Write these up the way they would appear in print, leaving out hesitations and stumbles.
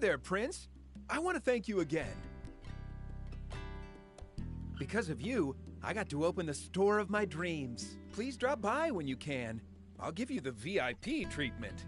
there, Prince. I want to thank you again. Because of you, I got to open the store of my dreams. Please drop by when you can. I'll give you the VIP treatment.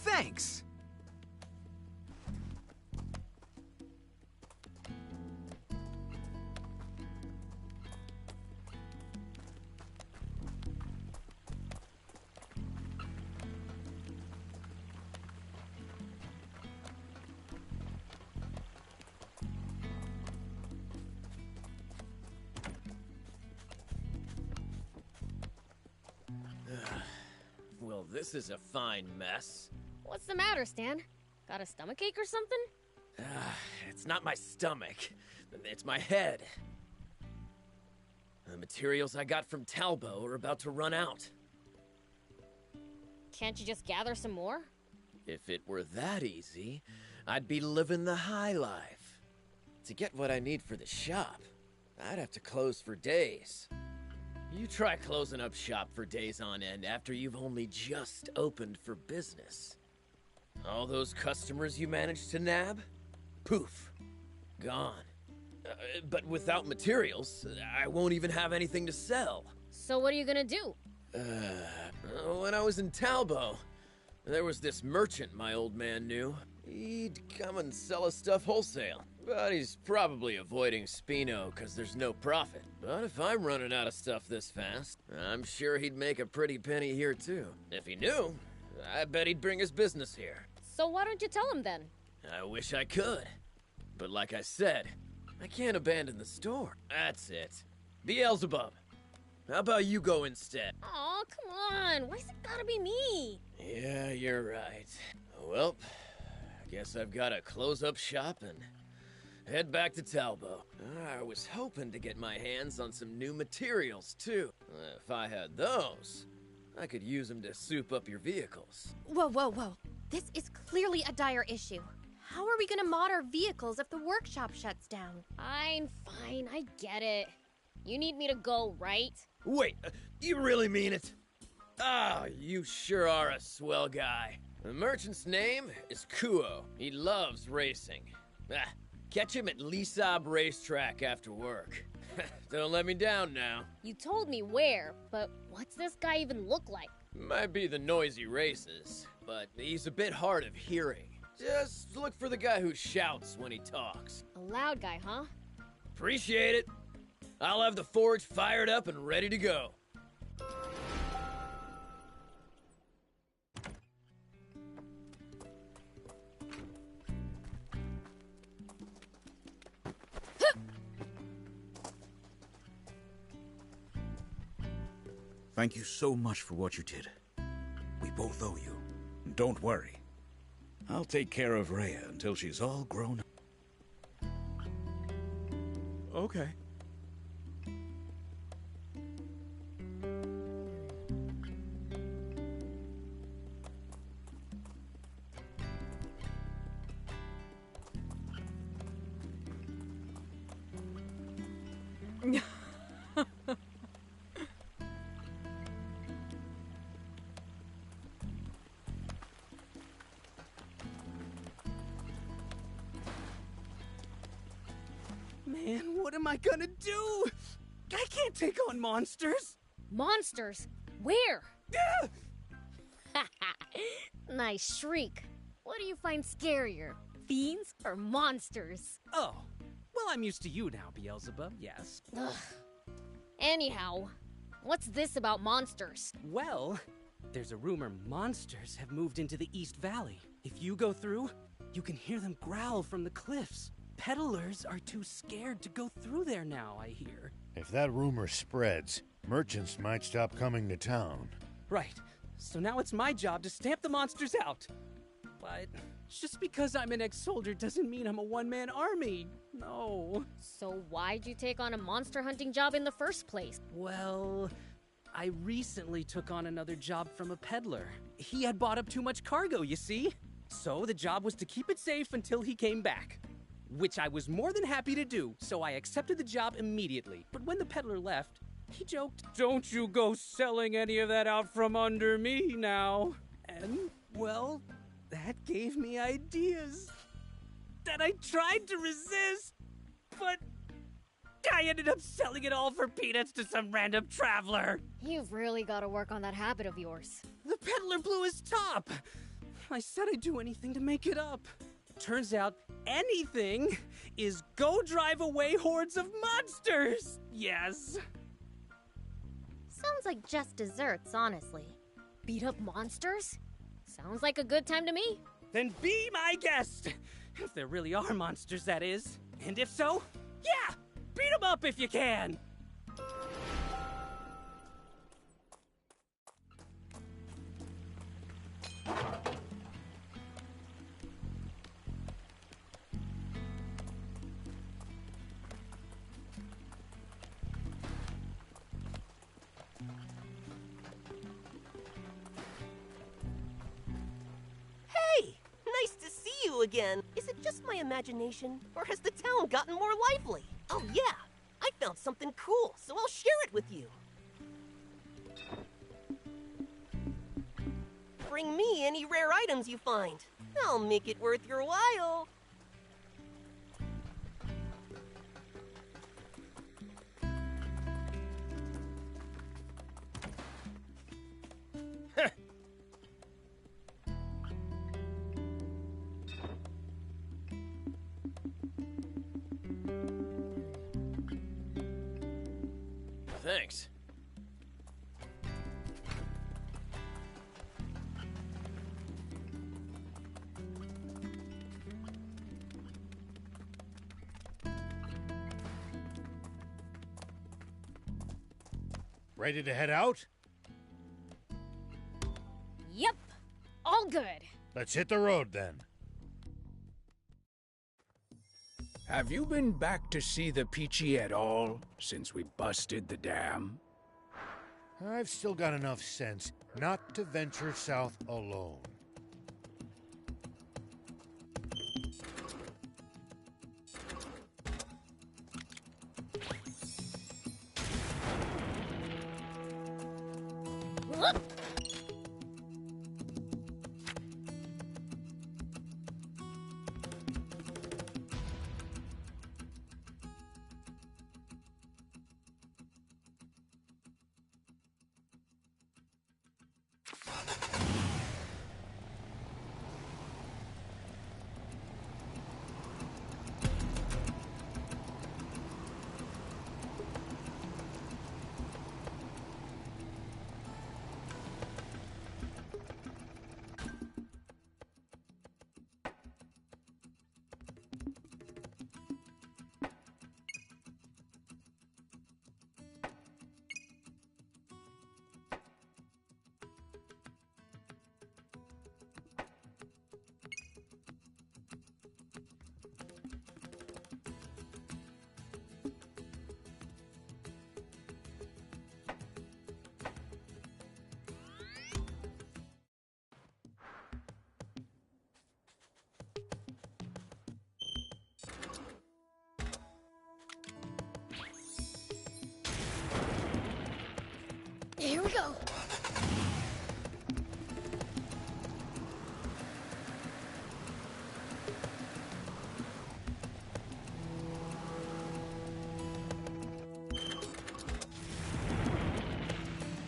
Thanks! Well, this is a fine mess. What's the matter, Stan? Got a stomachache or something? It's not my stomach. It's my head. The materials I got from Talbot are about to run out. Can't you just gather some more? If it were that easy, I'd be living the high life. To get what I need for the shop, I'd have to close for days. You try closing up shop for days on end after you've only just opened for business. All those customers you managed to nab? Poof. Gone. But without materials, I won't even have anything to sell. So what are you gonna do? When I was in Talbot, there was this merchant my old man knew. He'd come and sell us stuff wholesale. But he's probably avoiding Spino because there's no profit. But if I'm running out of stuff this fast, I'm sure he'd make a pretty penny here too. If he knew, I bet he'd bring his business here. So why don't you tell him then? I wish I could. But like I said, I can't abandon the store. That's it. Beelzebub, how about you go instead? Aw, come on. Why's it gotta be me? Yeah, you're right. Well, I guess I've gotta close up shop and head back to Talbot. I was hoping to get my hands on some new materials, too. If I had those, I could use them to soup up your vehicles. Whoa, whoa, whoa. This is clearly a dire issue. How are we gonna mod our vehicles if the workshop shuts down? Fine, fine, I get it. You need me to go, right? Wait, you really mean it? Ah, you sure are a swell guy. The merchant's name is Kuo. He loves racing. Catch him at Lisab Racetrack after work. Don't let me down now. You told me where, but what's this guy even look like? Might be the noisy races, but he's a bit hard of hearing. Just look for the guy who shouts when he talks. A loud guy, huh? Appreciate it. I'll have the forge fired up and ready to go. Thank you so much for what you did. We both owe you. Don't worry. I'll take care of Rhea until she's all grown up. Okay. Man, what am I gonna do? I can't take on monsters. Monsters? Where? Ah! Nice shriek. What do you find scarier? Fiends or monsters? Oh, well, I'm used to you now, Beelzebub, yes. Ugh. Anyhow, what's this about monsters? Well, there's a rumor monsters have moved into the East Valley. If you go through, you can hear them growl from the cliffs. Peddlers are too scared to go through there now, I hear. If that rumor spreads, merchants might stop coming to town. Right. So now it's my job to stamp the monsters out. But just because I'm an ex-soldier doesn't mean I'm a one-man army. No. So why'd you take on a monster hunting job in the first place? Well, I recently took on another job from a peddler. He had bought up too much cargo, you see? So the job was to keep it safe until he came back. Which I was more than happy to do, so I accepted the job immediately. But when the peddler left, he joked, "Don't you go selling any of that out from under me now." And, well, that gave me ideas that I tried to resist, but I ended up selling it all for peanuts to some random traveler. You've really got to work on that habit of yours. The peddler blew his top. I said I'd do anything to make it up. Turns out anything is go drive away hordes of monsters. Yes. Sounds like just desserts, honestly. Beat up monsters? Sounds like a good time to me. Then be my guest. If there really are monsters, that is. And if so, yeah, beat them up if you can. Nice to see you again. Is it just my imagination, or has the town gotten more lively? Oh yeah, I found something cool, so I'll share it with you. Bring me any rare items you find. I'll make it worth your while. Thanks. Ready to head out? Yep, all good. Let's hit the road then. Have you been back to see the Peachy at all since we busted the dam? I've still got enough sense not to venture south alone. Here we go.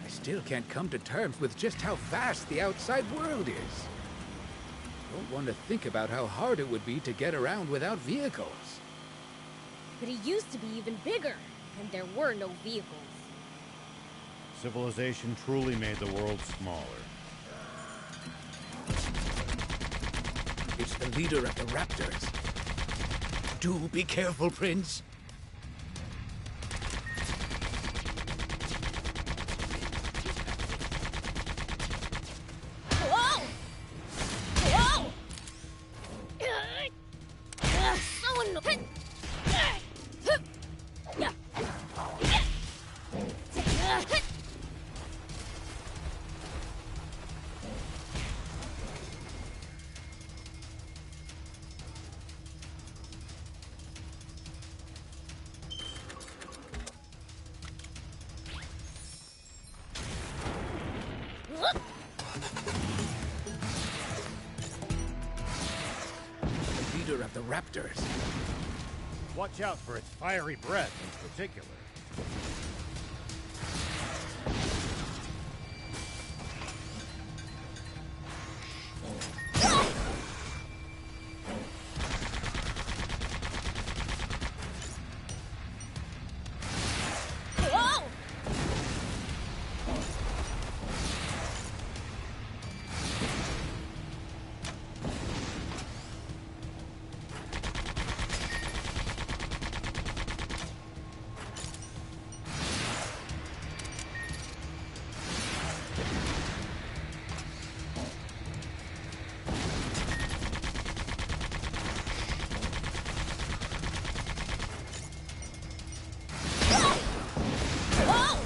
I still can't come to terms with just how vast the outside world is. Don't want to think about how hard it would be to get around without vehicles. But it used to be even bigger, and there were no vehicles. Civilization truly made the world smaller. It's the leader of the Raptors. Do be careful, Prince. Whoa! Whoa! So annoying! The leader of the Raptors. Watch out for its fiery breath in particular. Whoa! Whoa!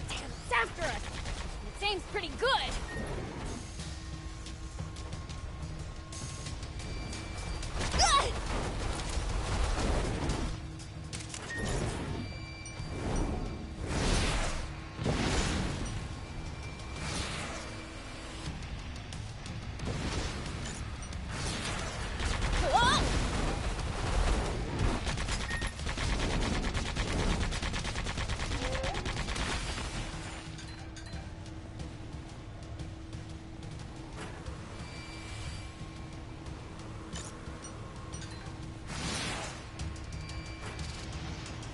Damn, it's after us! Its aim's pretty good! Whoa!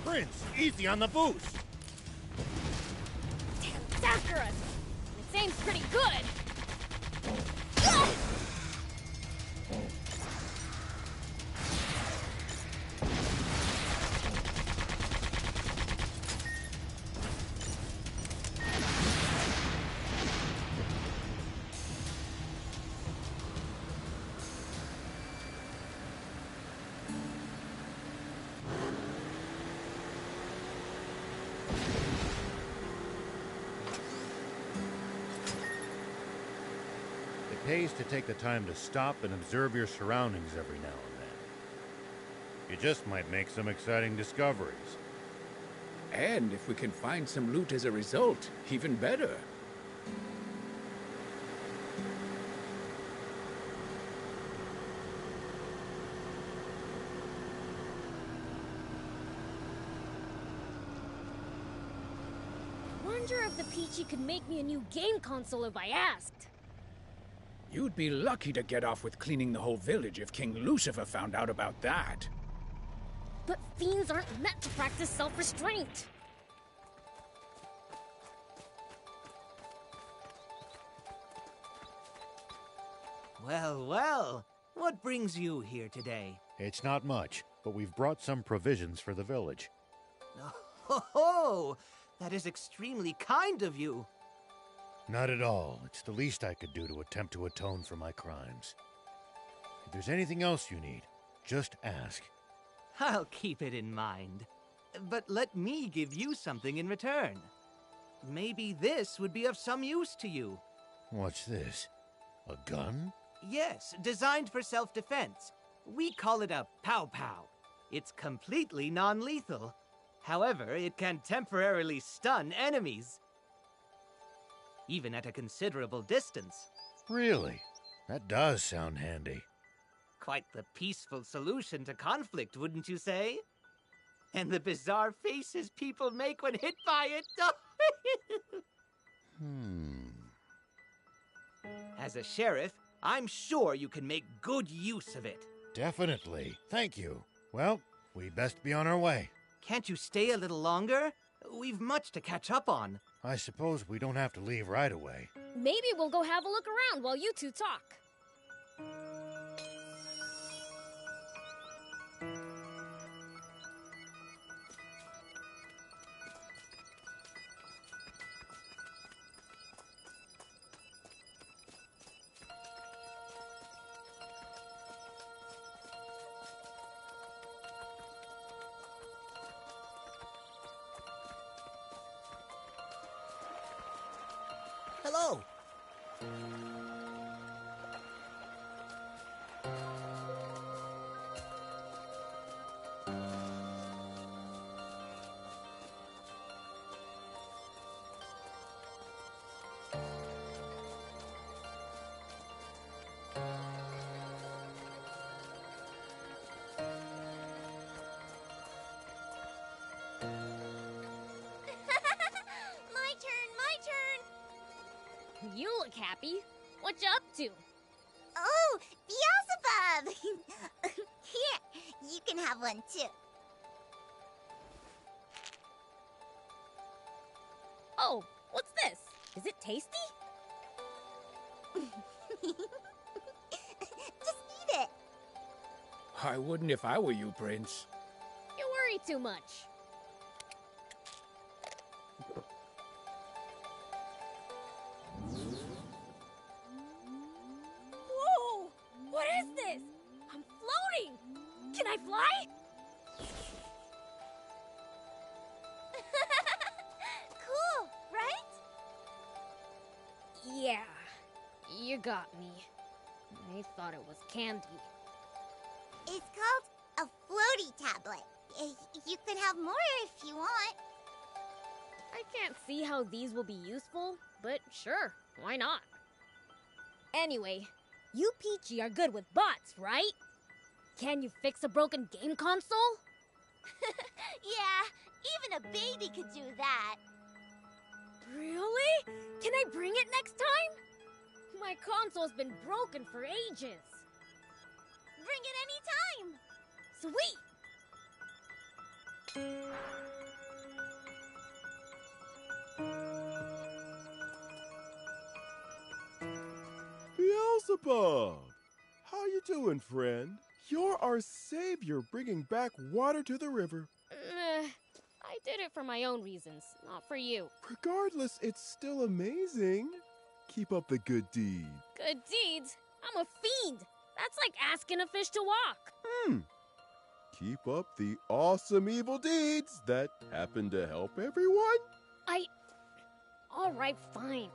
Prince, easy on the boost! Damn, it's after us! Its aim's pretty good! pays to take the time to stop and observe your surroundings every now and then. You just might make some exciting discoveries. And if we can find some loot as a result, even better. Wonder if the Peachy could make me a new game console if I asked. You'd be lucky to get off with cleaning the whole village if King Lucifer found out about that. But fiends aren't meant to practice self-restraint. Well, well. What brings you here today? It's not much, but we've brought some provisions for the village. Oh, that is extremely kind of you. Not at all. It's the least I could do to attempt to atone for my crimes. If there's anything else you need, just ask. I'll keep it in mind. But let me give you something in return. Maybe this would be of some use to you. What's this? A gun? Yes, designed for self-defense. We call it a pow-pow. It's completely non-lethal. However, it can temporarily stun enemies. Even at a considerable distance. Really? That does sound handy. Quite the peaceful solution to conflict, wouldn't you say? And the bizarre faces people make when hit by it. As a sheriff, I'm sure you can make good use of it. Definitely. Thank you. Well, we best be on our way. Can't you stay a little longer? We've much to catch up on. I suppose we don't have to leave right away. Maybe we'll go have a look around while you two talk. Hello. You look happy. What you up to? Oh, Beelzebub! Here, you can have one too. Oh, what's this? Is it tasty? Just eat it. I wouldn't if I were you, Prince. You worry too much. Whoa! What is this? I'm floating! Can I fly? Cool, right? Yeah, you got me. I thought it was candy. It's called a floaty tablet. You could have more if you want. I can't see how these will be useful, but sure, why not? Anyway, you Peachy are good with bots, right? Can you fix a broken game console? Yeah, even a baby could do that. Really? Can I bring it next time? My console's been broken for ages. Bring it anytime. Sweet! Beelzebub! How you doing, friend? You're our savior bringing back water to the river. I did it for my own reasons, not for you. Regardless, it's still amazing. Keep up the good deed. Good deeds? I'm a fiend. That's like asking a fish to walk. Keep up the awesome evil deeds that happen to help everyone. All right, fine.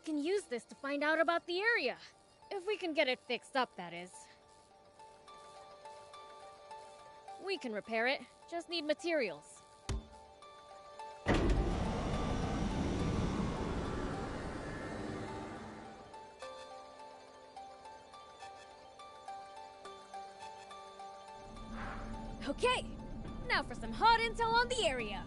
can use this to find out about the area. If we can get it fixed up, that is. We can repair it, just need materials. Okay, now for some hot intel on the area.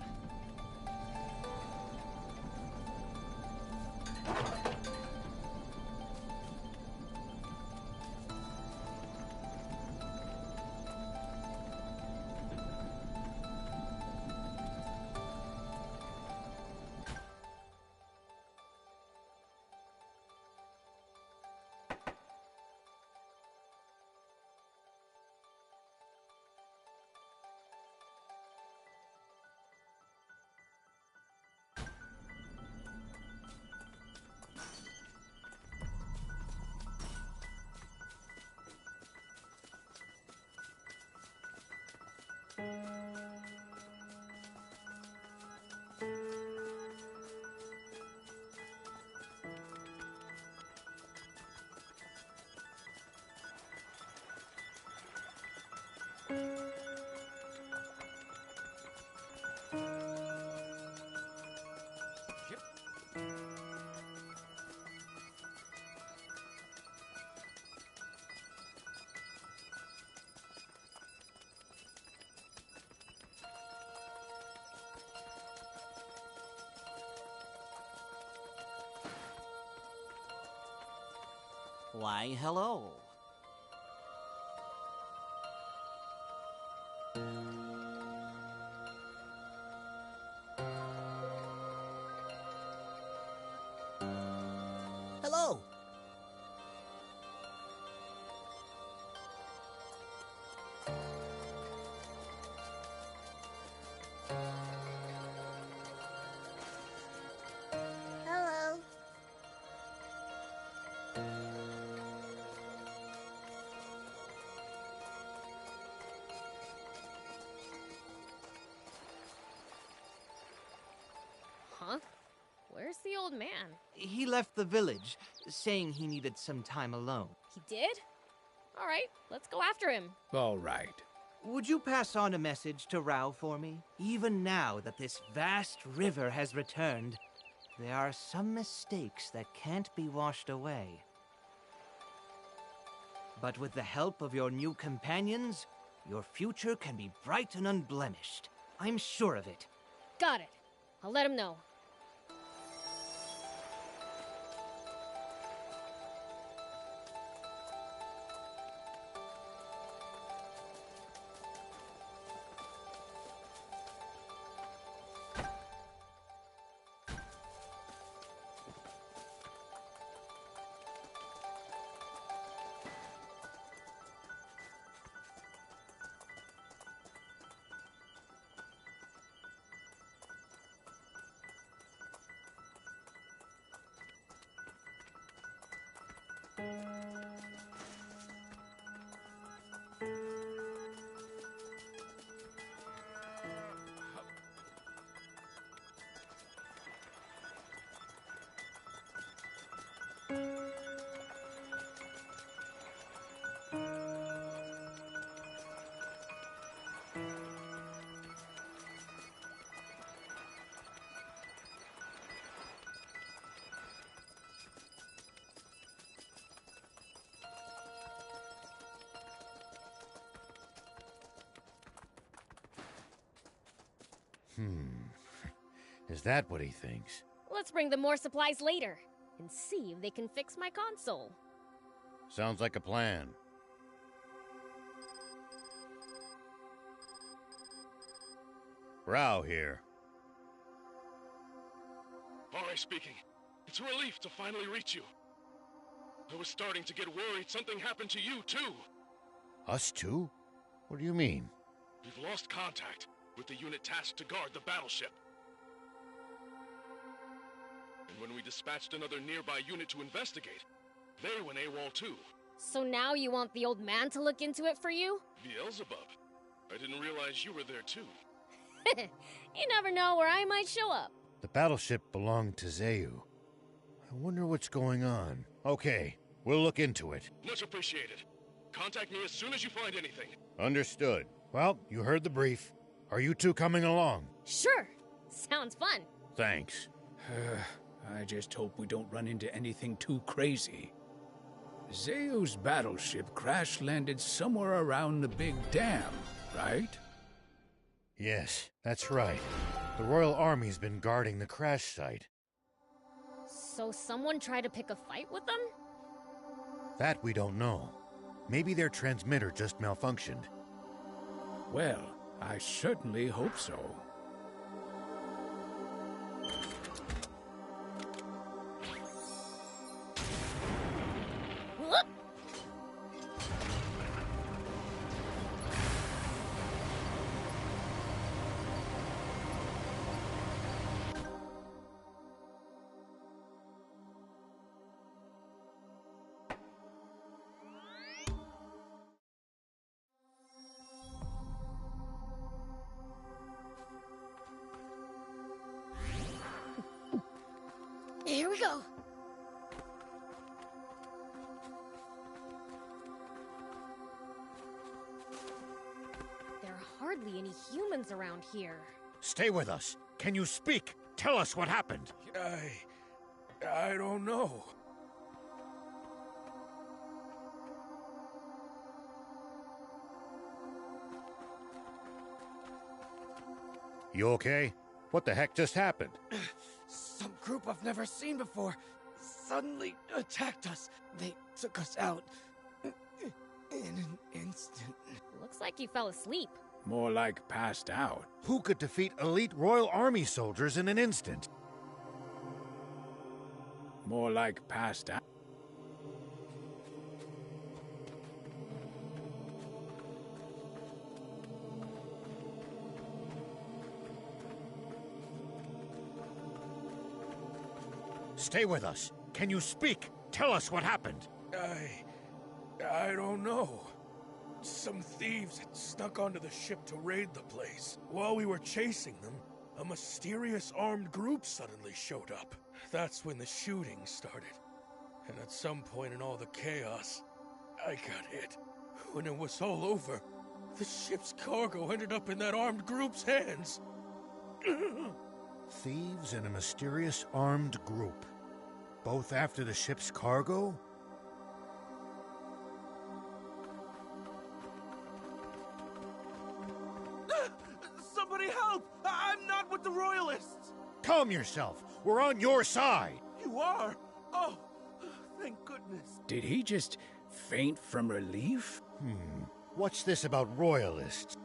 Why, hello. Hello. Hello. Huh? Where's the old man? He left the village, saying he needed some time alone. He did? Alright, let's go after him. All right. Would you pass on a message to Rao for me? Even now that this vast river has returned, there are some mistakes that can't be washed away. But with the help of your new companions, your future can be bright and unblemished. I'm sure of it. Got it. I'll let him know. Is that what he thinks? Let's bring them more supplies later and see if they can fix my console. Sounds like a plan. Rao here. Ari speaking. It's a relief to finally reach you. I was starting to get worried something happened to you, too. Us too? What do you mean? We've lost contact with the unit tasked to guard the battleship. And when we dispatched another nearby unit to investigate, they went AWOL too. So now you want the old man to look into it for you? Beelzebub. I didn't realize you were there too. You never know where I might show up. The battleship belonged to Zeu. I wonder what's going on. Okay, we'll look into it. Much appreciated. Contact me as soon as you find anything. Understood. Well, you heard the brief. Are you two coming along? Sure. Sounds fun. Thanks. I just hope we don't run into anything too crazy. Zeu's battleship crash-landed somewhere around the big dam, right? Yes, that's right. The Royal Army's been guarding the crash site. So someone tried to pick a fight with them? That we don't know. Maybe their transmitter just malfunctioned. Well, I certainly hope so. Whoop! Here we go. There are hardly any humans around here. Stay with us. Can you speak? Tell us what happened. I don't know. You okay? What the heck just happened? Some group I've never seen before suddenly attacked us. They took us out in an instant. Looks like you fell asleep. More like passed out. Who could defeat elite Royal Army soldiers in an instant? More like passed out. Stay with us. Can you speak? Tell us what happened. I don't know. Some thieves had snuck onto the ship to raid the place. While we were chasing them, a mysterious armed group suddenly showed up. That's when the shooting started. And at some point in all the chaos, I got hit. When it was all over, the ship's cargo ended up in that armed group's hands. Thieves and a mysterious armed group. Both after the ship's cargo? Somebody help! I'm not with the Royalists! Calm yourself. We're on your side. You are? Oh, thank goodness. Did he just faint from relief? What's this about Royalists?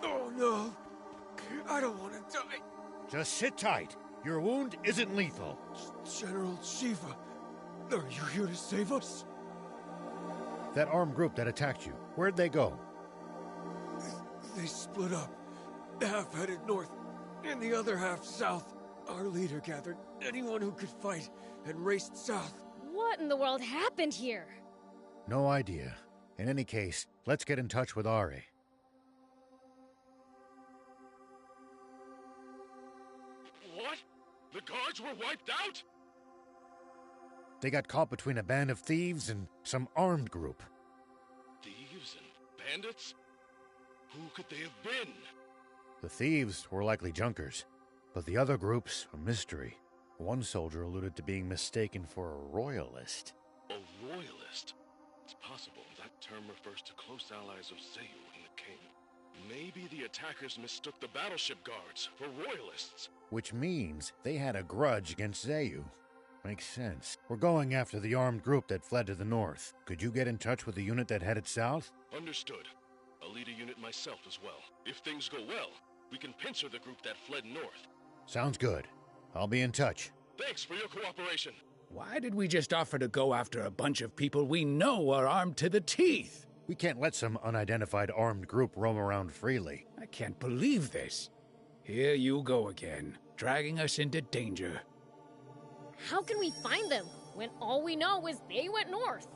Oh no! I don't want to die. Just sit tight. Your wound isn't lethal. General Shiva, are you here to save us? That armed group that attacked you, where'd they go? They split up. Half headed north, and the other half south. Our leader gathered anyone who could fight and raced south. What in the world happened here? No idea. In any case, let's get in touch with Ari. What? The guards were wiped out? They got caught between a band of thieves and some armed group. Thieves and bandits? Who could they have been? The thieves were likely junkers, but the other groups a mystery. One soldier alluded to being mistaken for a royalist. A royalist? It's possible that term refers to close allies of Zeu and the king. Maybe the attackers mistook the battleship guards for royalists. Which means they had a grudge against Zeu. Makes sense. We're going after the armed group that fled to the north. Could you get in touch with the unit that headed south? Understood. I'll lead a unit myself as well. If things go well, we can pincer the group that fled north. Sounds good. I'll be in touch. Thanks for your cooperation. Why did we just offer to go after a bunch of people we know are armed to the teeth? We can't let some unidentified armed group roam around freely. I can't believe this. Here you go again, dragging us into danger. How can we find them when all we know is they went north?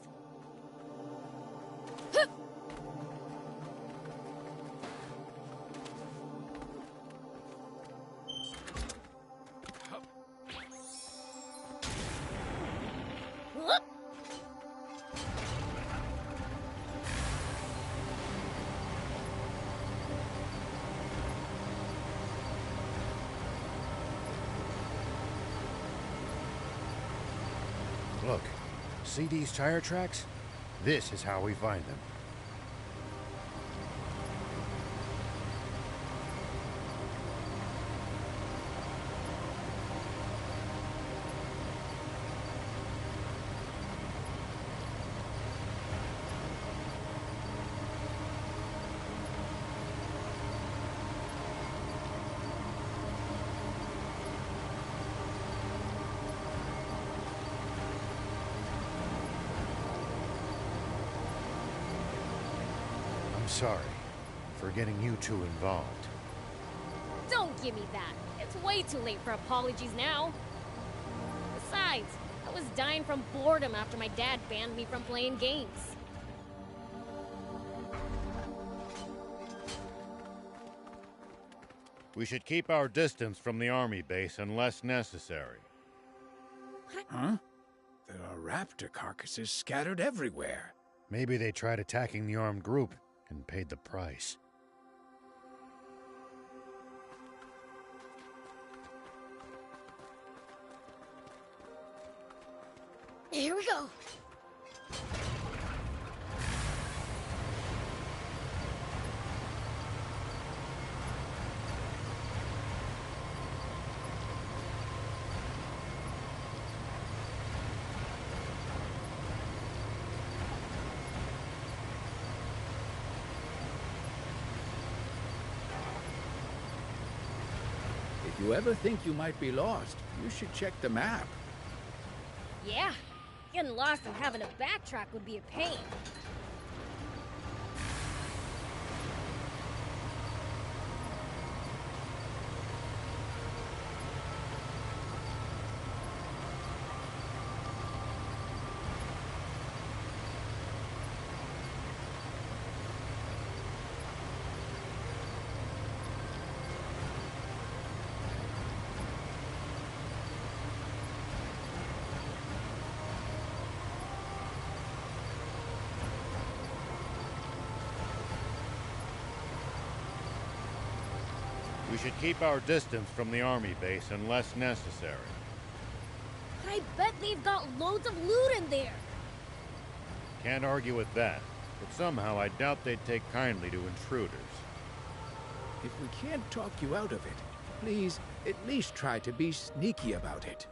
Look, see these tire tracks? This is how we find them. I'm sorry for getting you two involved. Don't give me that. It's way too late for apologies now. Besides, I was dying from boredom after my dad banned me from playing games. We should keep our distance from the army base unless necessary. Huh? There are raptor carcasses scattered everywhere. Maybe they tried attacking the armed group and paid the price. Here we go. If you ever think you might be lost, you should check the map. Yeah, getting lost and having to backtrack would be a pain. We should keep our distance from the army base unless necessary. I bet they've got loads of loot in there. Can't argue with that, but somehow I doubt they'd take kindly to intruders. If we can't talk you out of it, please at least try to be sneaky about it.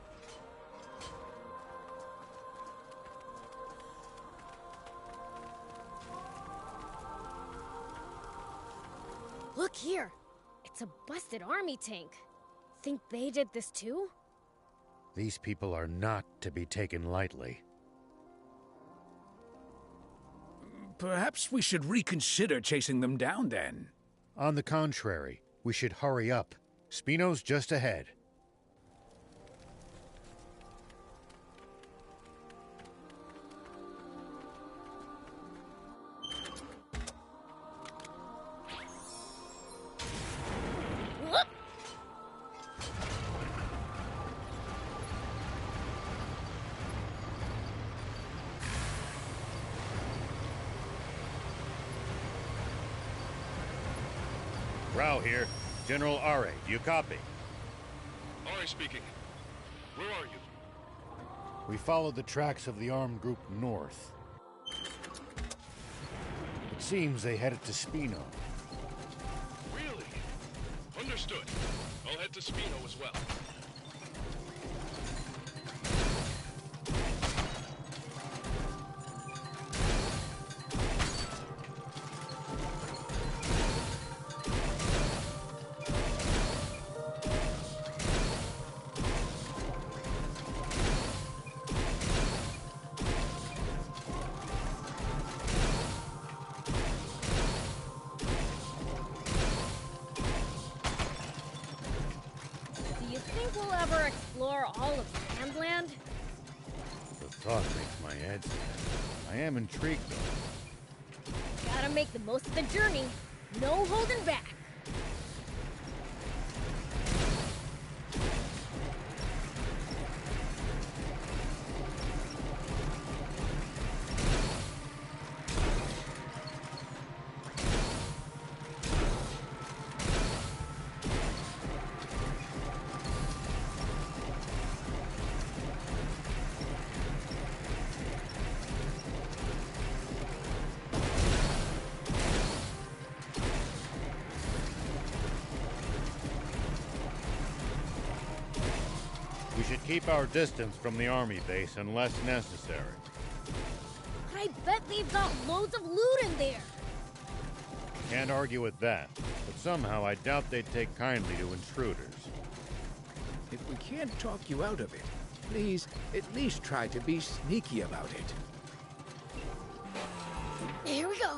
Look here. It's a busted army tank. Think they did this too? These people are not to be taken lightly. Perhaps we should reconsider chasing them down then. On the contrary, we should hurry up. Spino's just ahead. Rao here. General Are, do you copy? Ari speaking. Where are you? We followed the tracks of the armed group north. It seems they headed to Spino. Really? Understood. I'll head to Spino as well. We'll ever explore all of Sandland? The thought makes my head spin. I am intrigued, though. Gotta make the most of the journey. No holding back. keep our distance from the army base unless necessary. But I bet they've got loads of loot in there. Can't argue with that, but somehow I doubt they'd take kindly to intruders. If we can't talk you out of it, please at least try to be sneaky about it. Here we go.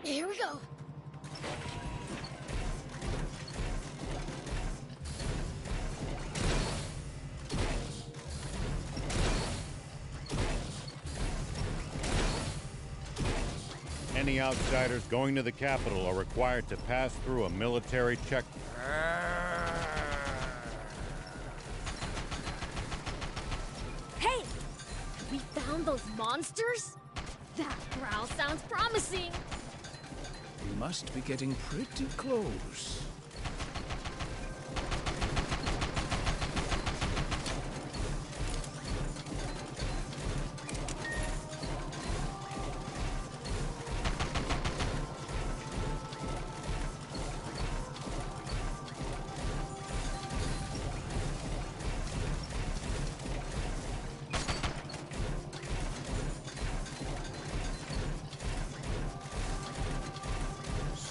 Here we go. Any outsiders going to the capital are required to pass through a military check. Hey! Have we found those monsters? That growl sounds promising. We must be getting pretty close.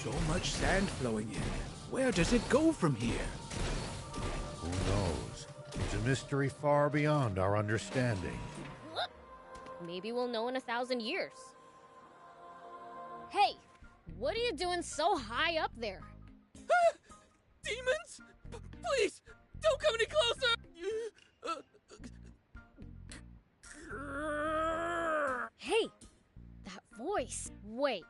So much sand flowing in. Where does it go from here? Who knows? It's a mystery far beyond our understanding. Maybe we'll know in 1,000 years. Hey, what are you doing so high up there? Demons? Please, don't come any closer! Hey, that voice. Wait,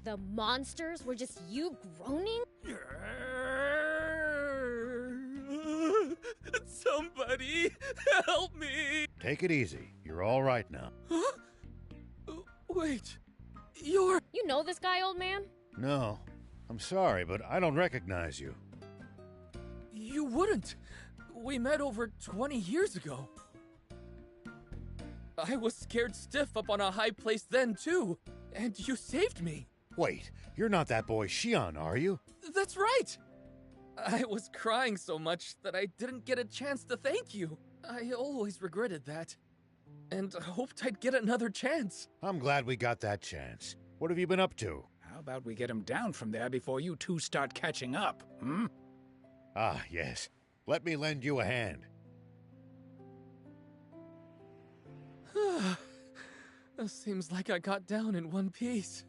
the monsters were just you groaning? Somebody help me! Take it easy. You're all right now. Huh? Wait, you're... You know this guy, old man? No. I'm sorry, but I don't recognize you. You wouldn't. We met over 20 years ago. I was scared stiff up on a high place then, too. And you saved me. Wait, you're not that boy Shion, are you? That's right! I was crying so much that I didn't get a chance to thank you. I always regretted that. And hoped I'd get another chance. I'm glad we got that chance. What have you been up to? How about we get him down from there before you two start catching up, hmm? Ah, yes. Let me lend you a hand. Seems like I got down in one piece.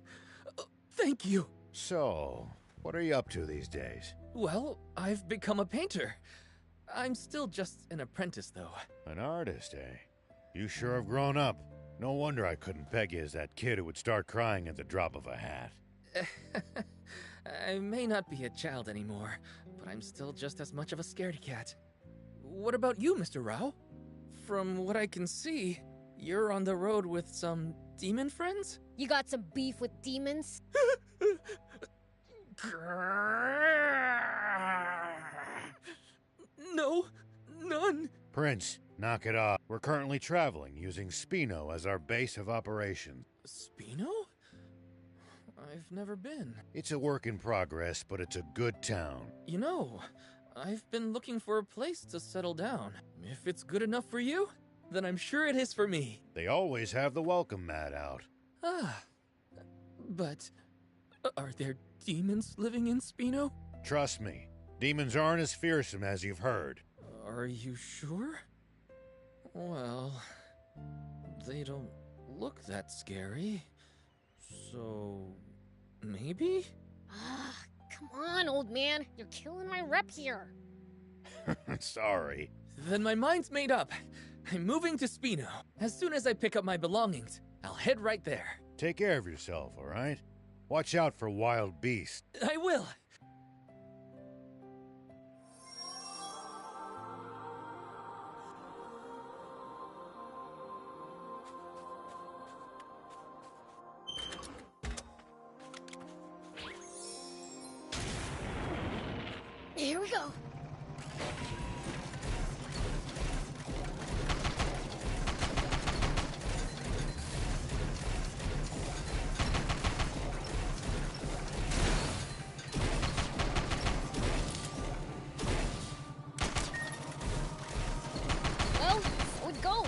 Thank you. So, what are you up to these days? Well, I've become a painter. I'm still just an apprentice, though. An artist, eh? You sure have grown up. No wonder I couldn't peg you as that kid who would start crying at the drop of a hat. I may not be a child anymore, but I'm still just as much of a scaredy cat. What about you, Mr. Rao? From what I can see, you're on the road with some demon friends? You got some beef with demons? No, none. Prince, knock it off. We're currently traveling using Spino as our base of operations. Spino? I've never been. It's a work in progress, but it's a good town. You know, I've been looking for a place to settle down. If it's good enough for you, then I'm sure it is for me. They always have the welcome mat out. Ah, but are there demons living in Spino? Trust me, demons aren't as fearsome as you've heard. Are you sure? Well, they don't look that scary. So, maybe? Ah, come on, old man. You're killing my rep here. Sorry. Then my mind's made up. I'm moving to Spino. As soon as I pick up my belongings, I'll head right there. Take care of yourself, all right? Watch out for wild beasts. I will. we go. Well, so it goes.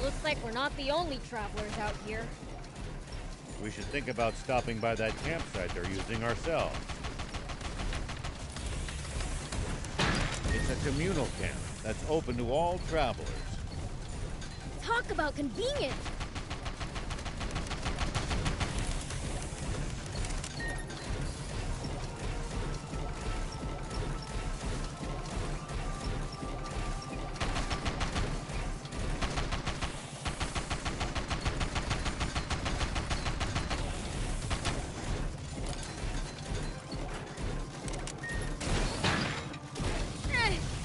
Looks like we're not the only travelers out here. We should think about stopping by that campsite they're using ourselves. It's a communal camp that's open to all travelers. Talk about convenient!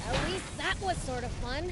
At least that was sort of fun.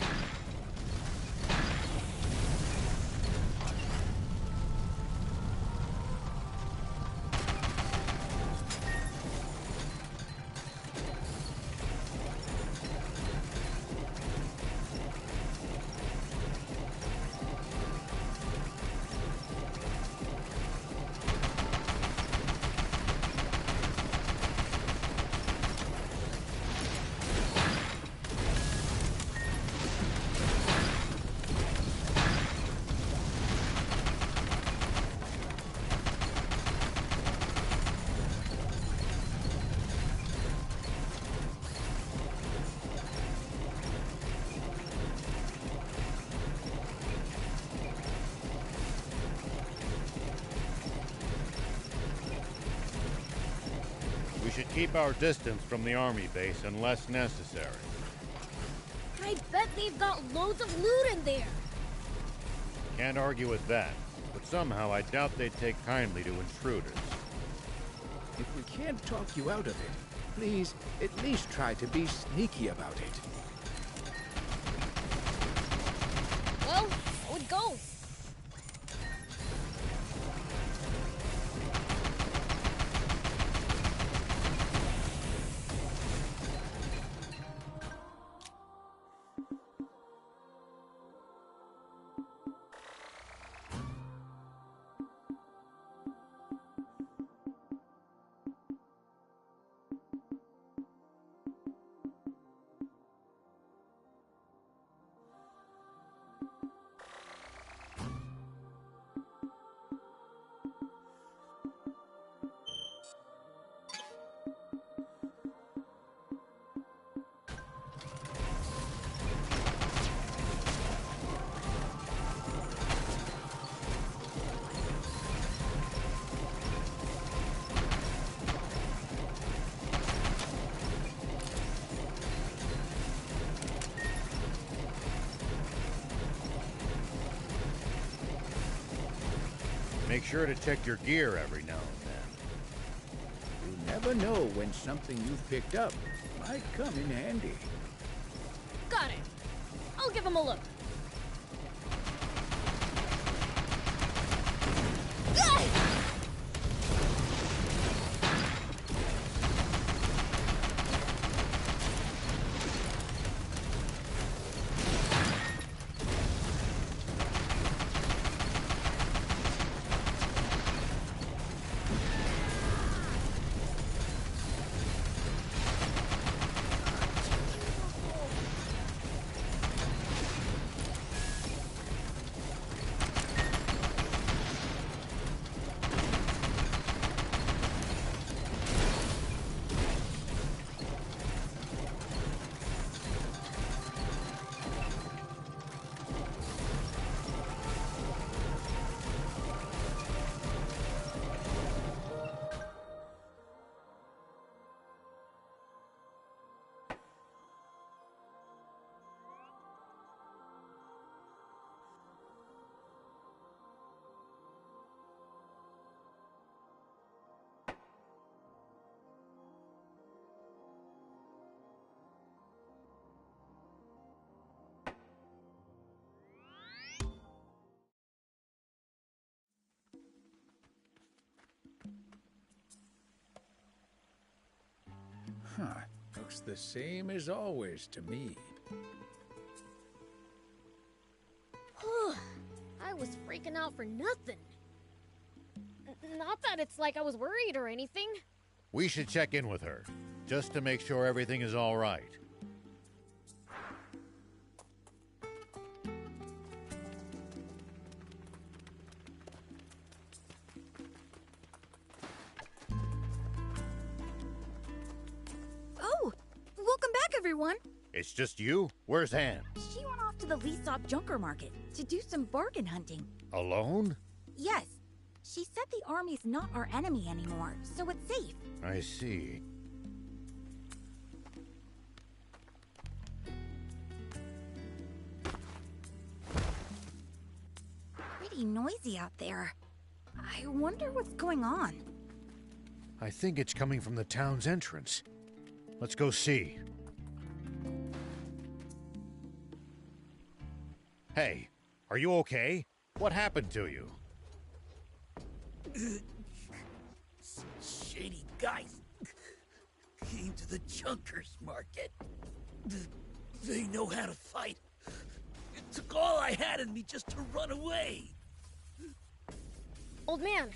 We should keep our distance from the army base unless necessary. I bet they've got loads of loot in there. Can't argue with that, but somehow I doubt they'd take kindly to intruders. If we can't talk you out of it, please at least try to be sneaky about it. Well, so it goes. Make sure to check your gear every now and then. You never know when something you've picked up might come in handy. Got it. I'll give him a look. Huh. Looks the same as always to me. I was freaking out for nothing. Not that it's like I was worried or anything. We should check in with her, just to make sure everything is all right. Oh, welcome back, everyone. It's just you? Where's Anne? She went off to the Leesop Junker Market to do some bargain hunting. Alone? Yes. She said the army's not our enemy anymore, so it's safe. I see. Pretty noisy out there. I wonder what's going on. I think it's coming from the town's entrance. Let's go see. Hey, are you okay? What happened to you? Some shady guys came to the Junkers Market. They know how to fight. It took all I had in me just to run away. Old man.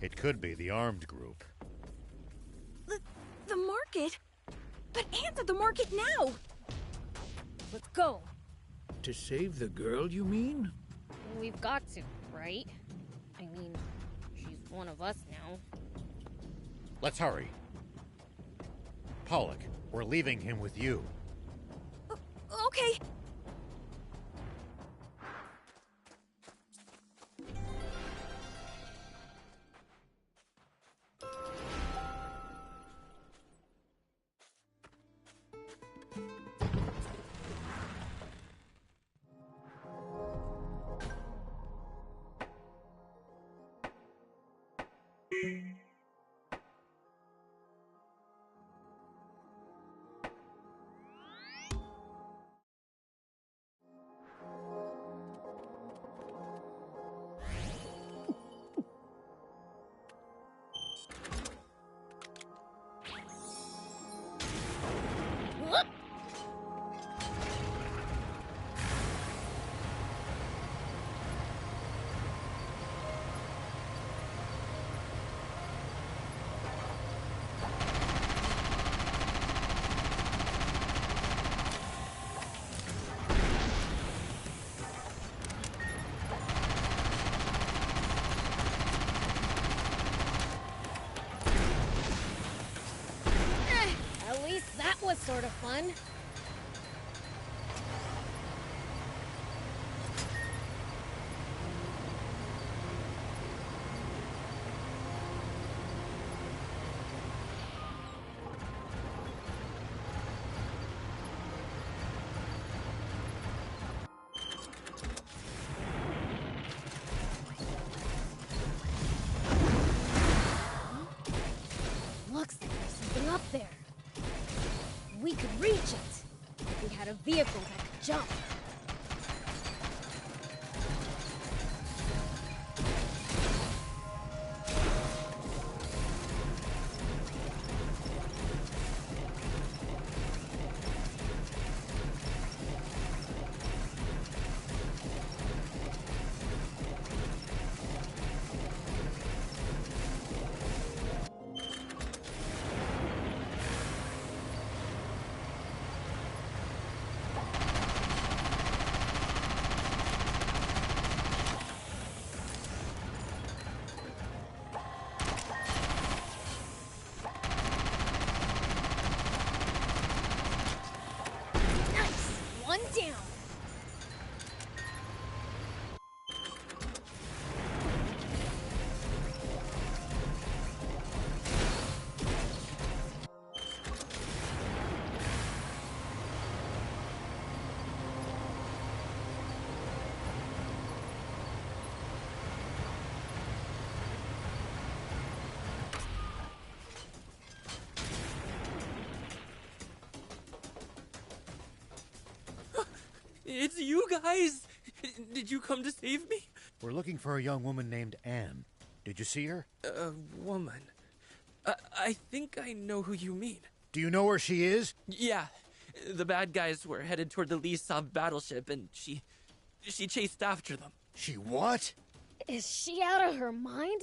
It could be the armed group. The market? But Anne's at the market now! Let's go. To save the girl, you mean? We've got to, right? I mean, she's one of us now. Let's hurry. Pollock, we're leaving him with you. Okay. At least that was sort of fun. Looks like there's something up there. We could reach it if we had a vehicle that could jump. One down. It's you guys! Did you come to save me? We're looking for a young woman named Anne. Did you see her? A woman. I think I know who you mean. Do you know where she is? Yeah. The bad guys were headed toward the Lisov battleship, and she chased after them. She what? Is she out of her mind?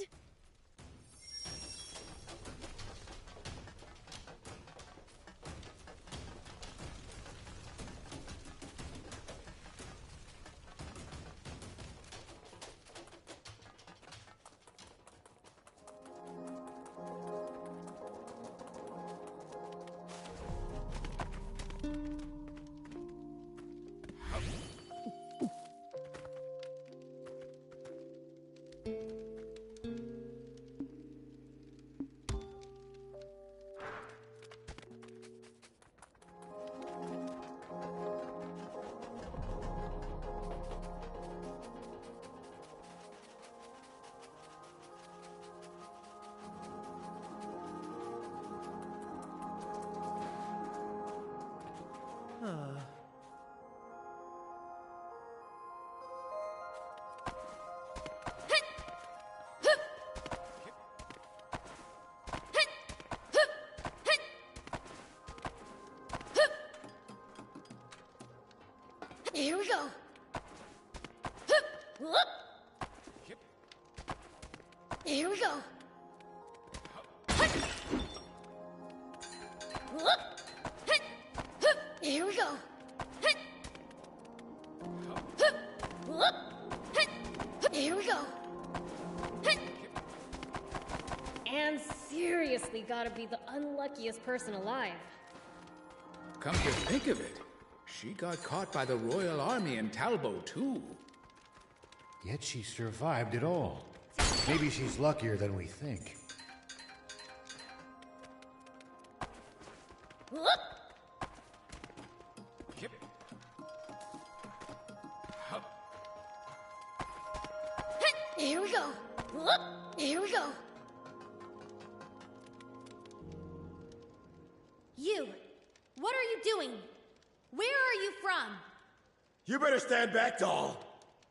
Here we go. Here we go. Here we go. Here we go. And seriously gotta be the unluckiest person alive. Come to think of it, she got caught by the Royal Army in Talbot, too. Yet she survived it all. Maybe she's luckier than we think. Here we go. Here we go. You! What are you doing? Where are you from? You better stand back, doll!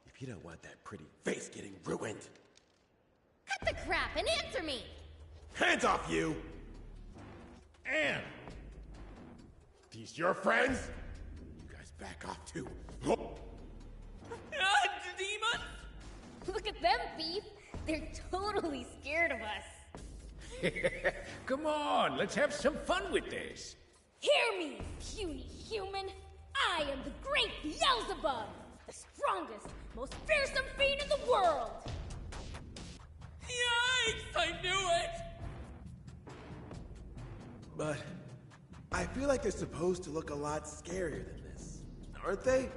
If you don't want that pretty face getting ruined. Cut the crap and answer me! Hands off, you! Anne! These your friends? You guys back off, too. Demons! Look at them, Thief! They're totally scared of us. Come on, let's have some fun with this. Hear me, puny human! I am the great Beelzebub! The strongest, most fearsome fiend in the world! Yikes! I knew it! But I feel like they're supposed to look a lot scarier than this, aren't they?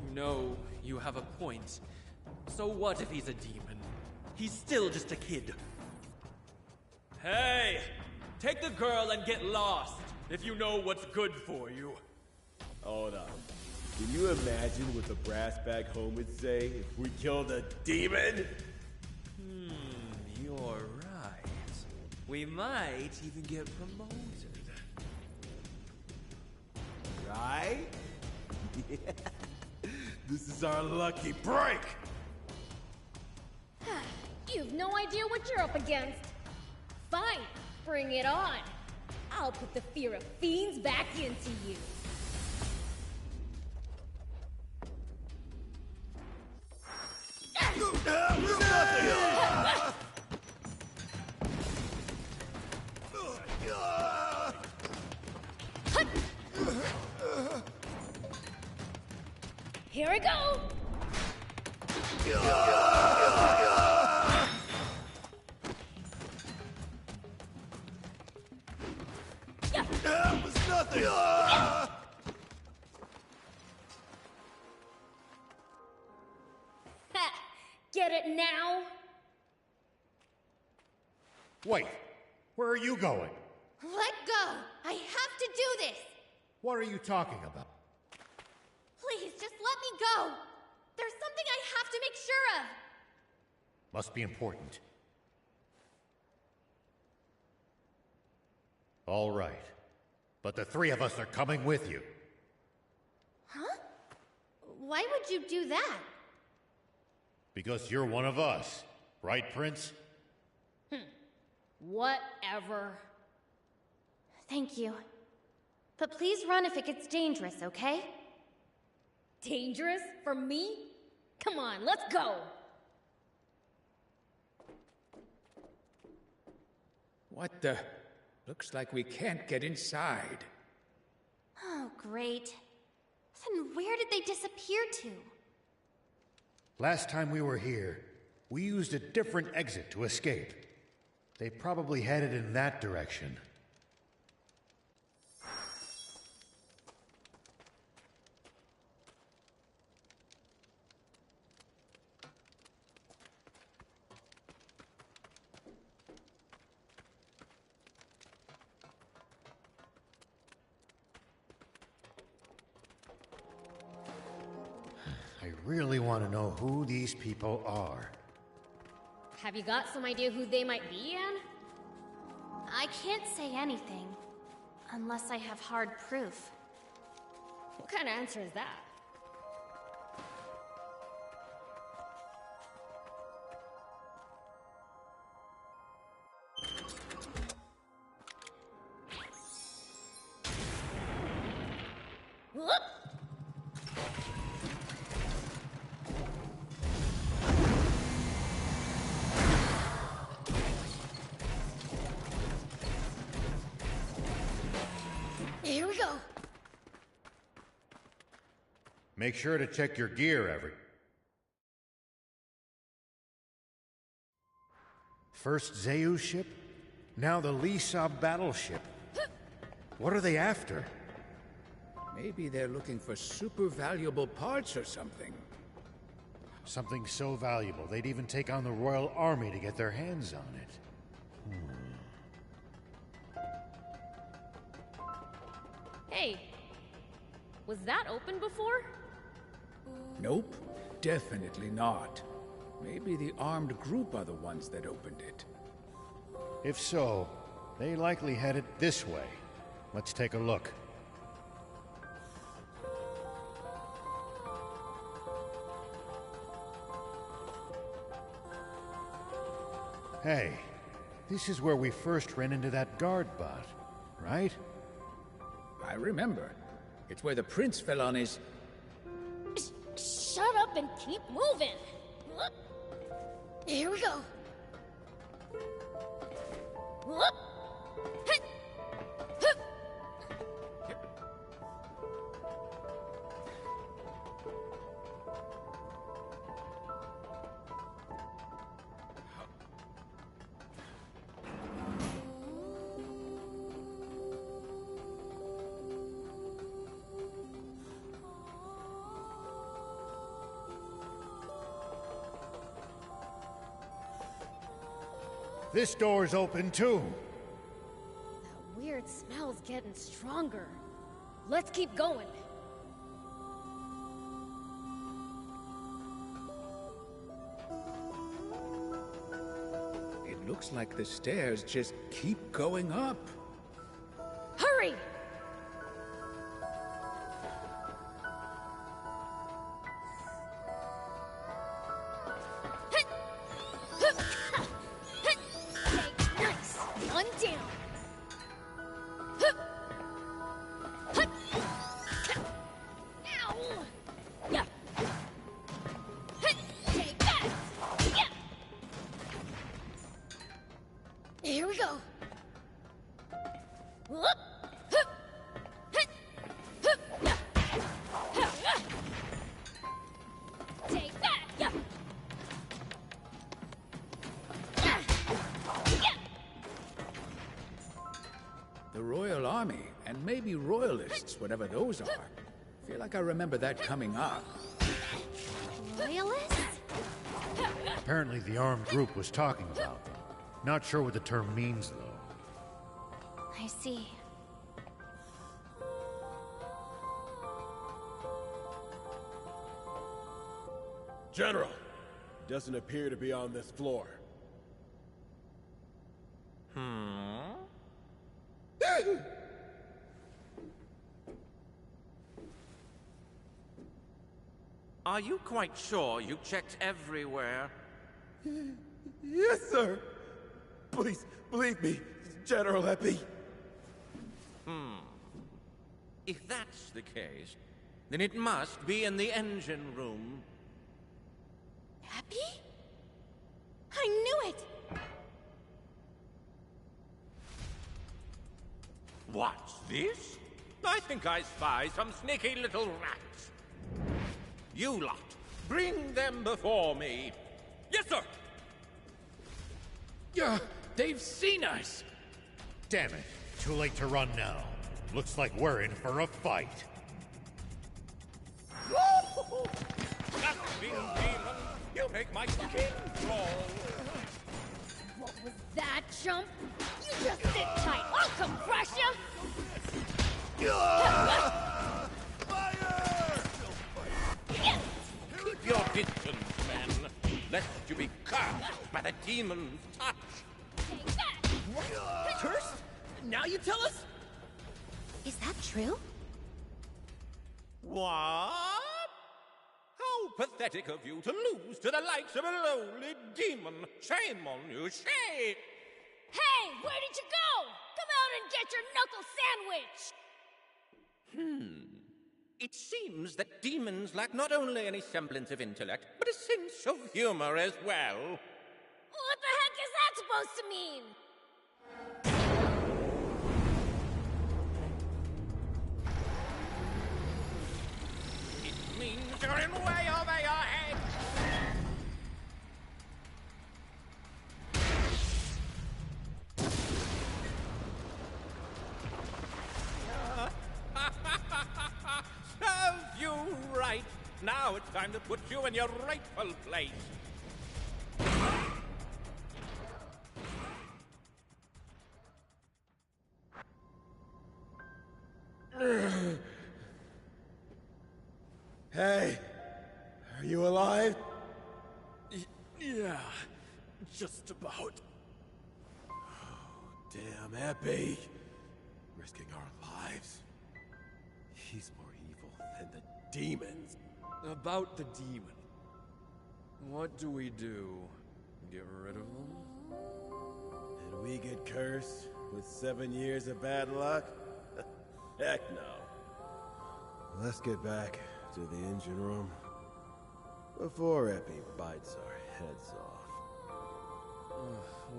You know, you have a point. So what if he's a demon? He's still just a kid. Hey! Take the girl and get lost, if you know what's good for you. Hold on. Can you imagine what the brass back home would say if we killed a demon? You're right. We might even get promoted. Right? This is our lucky break! You've no idea what you're up against. Fine, bring it on. I'll put the fear of fiends back into you. Here we go! That was nothing! Get it now? Wait, where are you going? Let go! I have to do this! What are you talking about? Please, just let me go! There's something I have to make sure of! Must be important. All right. But the three of us are coming with you. Huh? Why would you do that? Because you're one of us. Right, Prince? Whatever. Thank you. But please run if it gets dangerous, okay? Dangerous? For me? Come on, let's go! What the? Looks like we can't get inside. Oh, great. Then where did they disappear to? Last time we were here, we used a different exit to escape. They probably headed in that direction. I really want to know who these people are. Have you got some idea who they might be, Anne? I can't say anything. Unless I have hard proof. What kind of answer is that? Whoop! Here we go. Make sure to check your gear, every. First Zeus ship, now the Lisab battleship. What are they after? Maybe they're looking for super valuable parts or something. Something so valuable they'd even take on the Royal Army to get their hands on it. Hey, was that open before? Nope, definitely not. Maybe the armed group are the ones that opened it. If so, they likely headed this way. Let's take a look. Hey, this is where we first ran into that guard bot, right? I remember. It's where the prince fell on his... Shut up and keep moving! Here we go! This door's open too. That weird smell's getting stronger. Let's keep going. It looks like the stairs just keep going up. Hurry! Nice! One down! Ow! Yeah! Take that! Yeah! Here we go! Take that! Yeah! The Royal Army, and maybe Royalists, whatever those are. Feel like I remember that coming up. Royalists? Apparently the armed group was talking about them. Not sure what the term means, though. I see. General, doesn't appear to be on this floor. Are you quite sure you checked everywhere? Yes, sir. Please, believe me, General Epi. If that's the case, then it must be in the engine room. Happy? I knew it! What's this? I think I spy some sneaky little rats. You lot, bring them before me. Yes, sir! Yeah, they've seen us! Damn it. Too late to run now. Looks like we're in for a fight. Grasping demon, you make my skin crawl. What was that, chump? You just sit tight. I'll come crush you! Keep your distance, men, lest you be cursed by the demon's touch. Cursed? Now you tell us? Is that true? What? How pathetic of you to lose to the likes of a lowly demon. Shame on you, shame! Hey, where did you go? Come out and get your knuckle sandwich! It seems that demons lack not only any semblance of intellect, but a sense of humor as well. What the heck is that supposed to mean? It means you're in way over your head! Serves you right! Now it's time to put you in your rightful place! Hey, are you alive? Yeah, just about. Damn, Epi. Risking our lives. He's more evil than the demons. About the demon. What do we do? Get rid of him? Did we get cursed with 7 years of bad luck? Heck no. Let's get back to the engine room before Epi bites our heads off.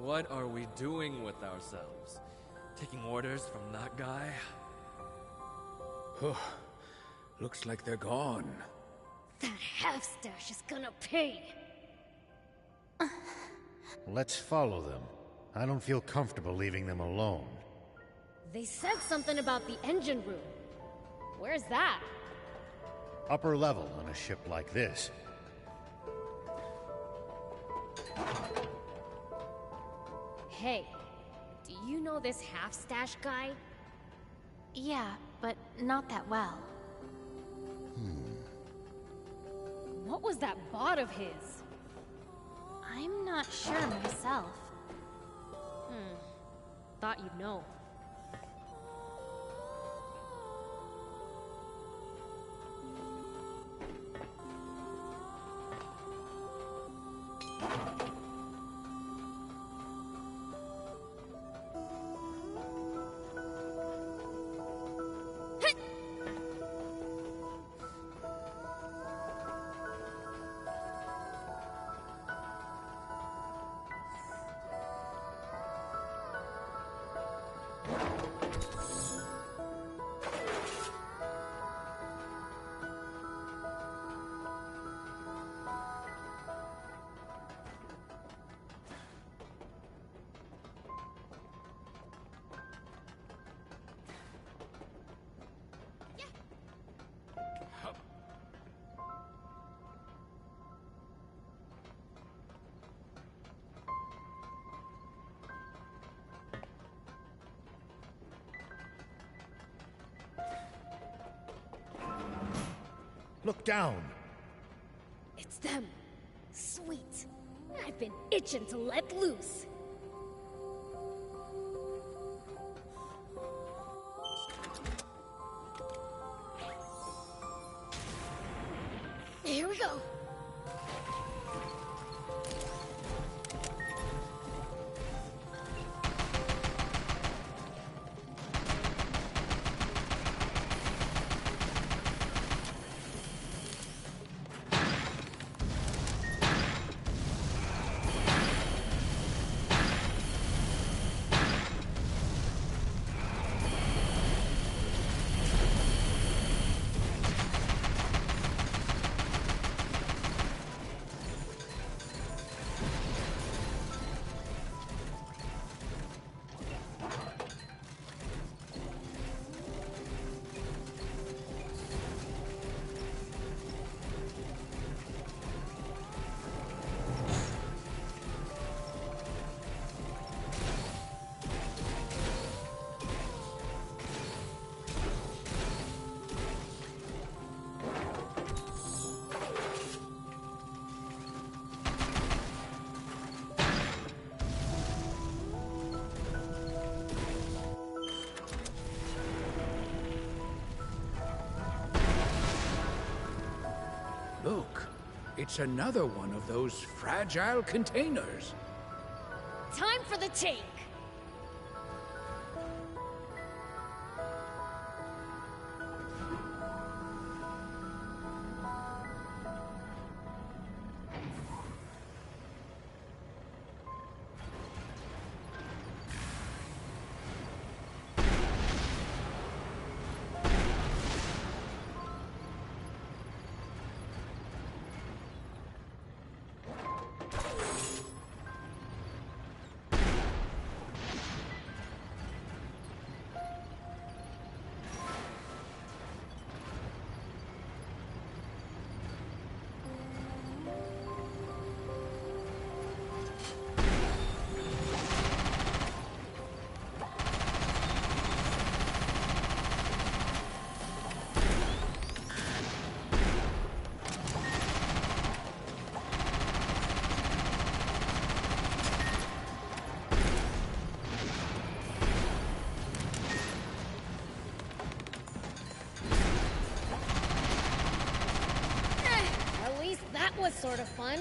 What are we doing with ourselves? Taking orders from that guy? Looks like they're gone. That half-stash is gonna pay! Let's follow them. I don't feel comfortable leaving them alone. They said something about the engine room. Where's that? Upper level on a ship like this. Hey, do you know this half-stash guy? Yeah, but not that well. What was that bot of his? I'm not sure myself. Thought you'd know. Look down! It's them. Sweet. I've been itching to let loose. Here we go. It's another one of those fragile containers. Time for the take! At least that was sort of fun.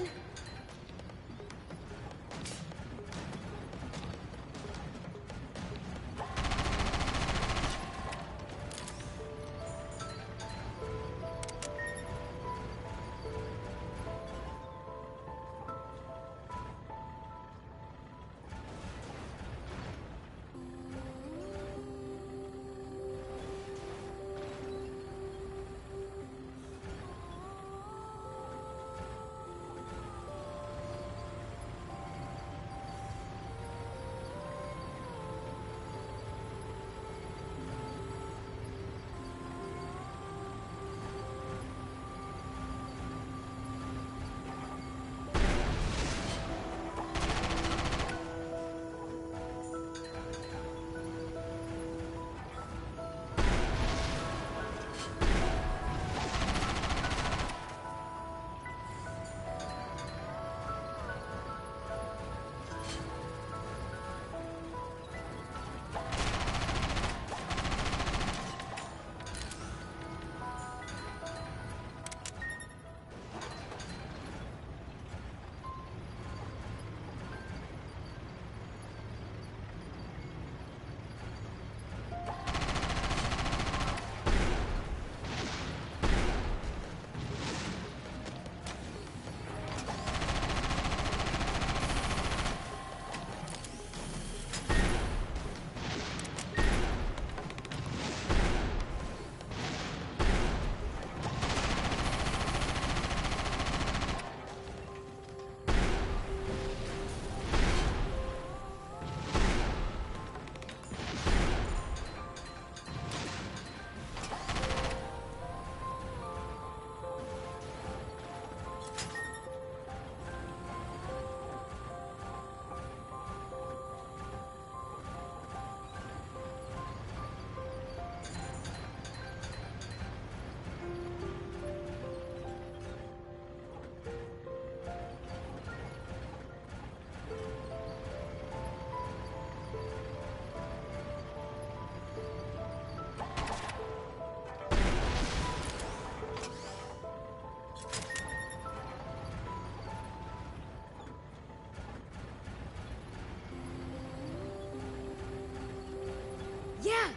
Yeah!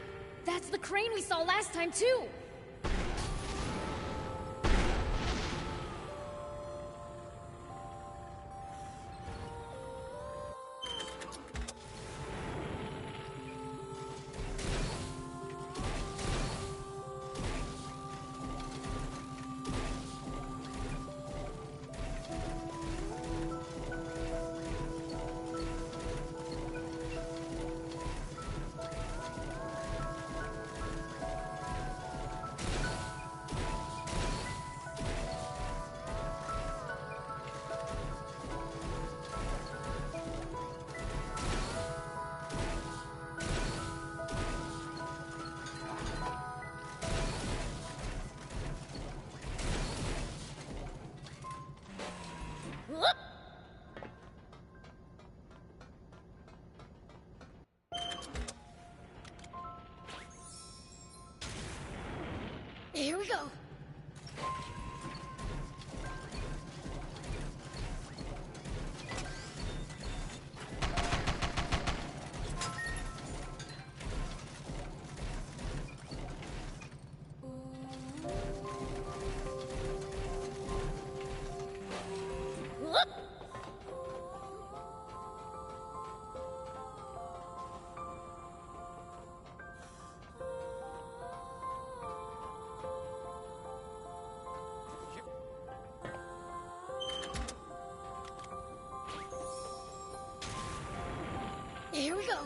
That's the crane we saw last time, too! Here we go. Here we go.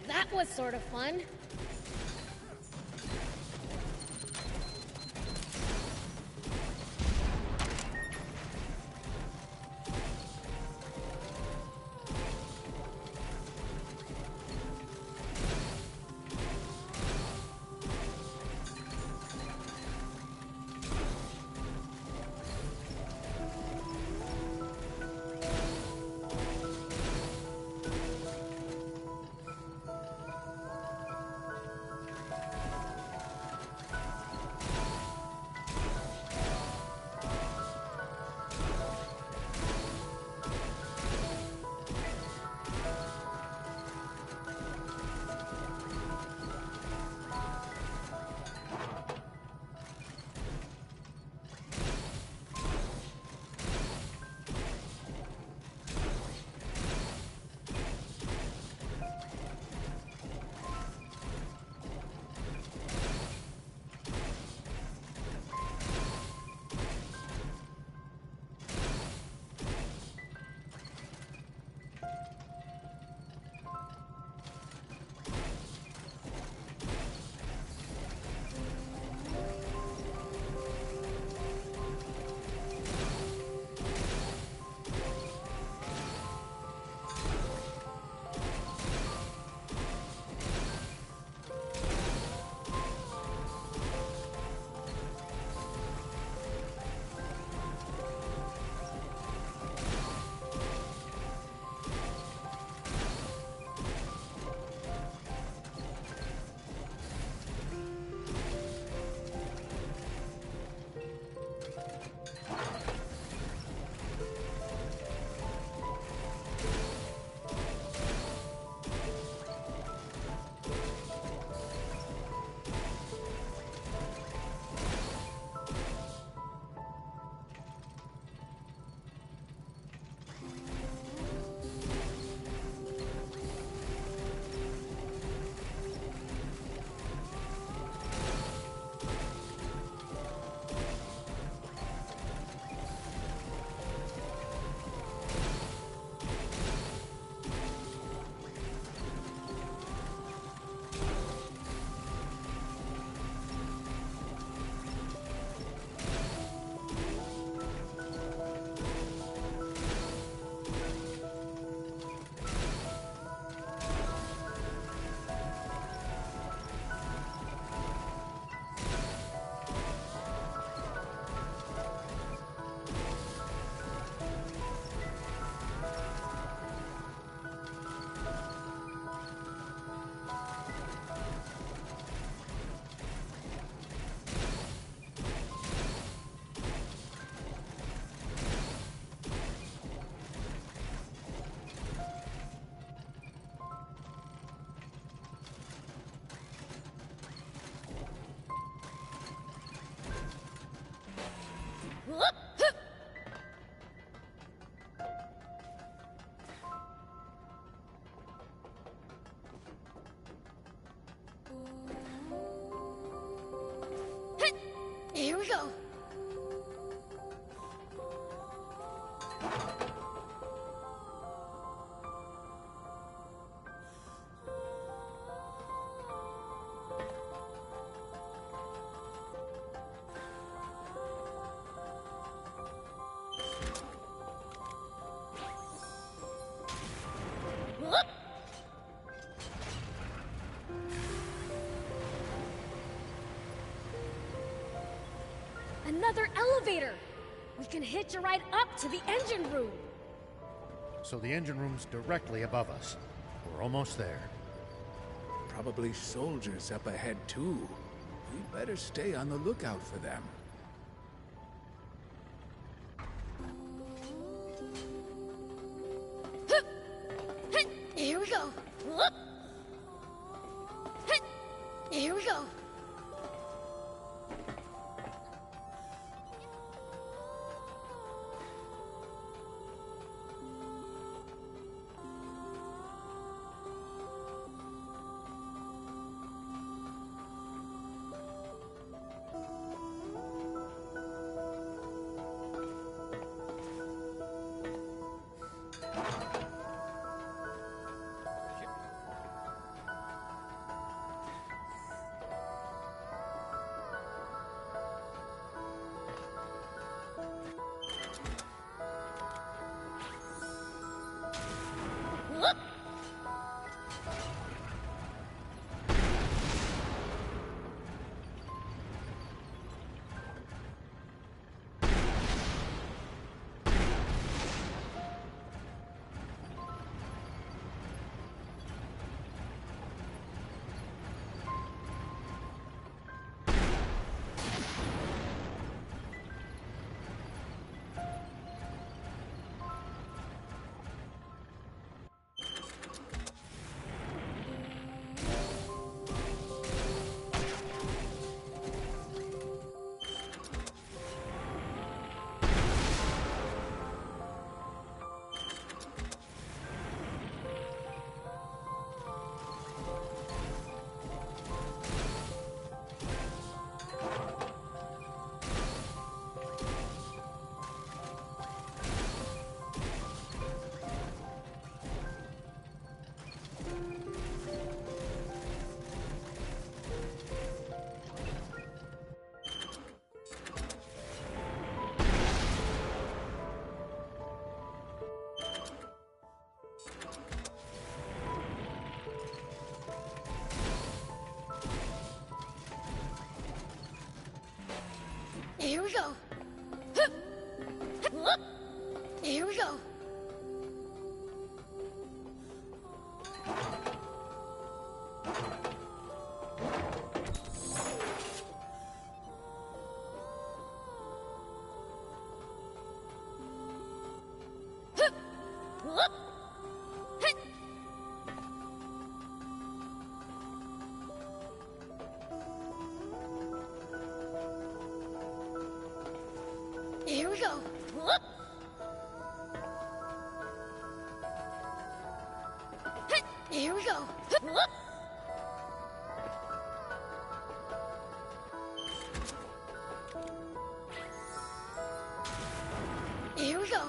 That was sort of fun. another elevator! We can hitch a ride up to the engine room! So the engine room's directly above us. We're almost there. Probably soldiers up ahead, too. We'd better stay on the lookout for them. Here we go! Here we go! Here we go. Here we go. Here we go. Here we go. Here we go.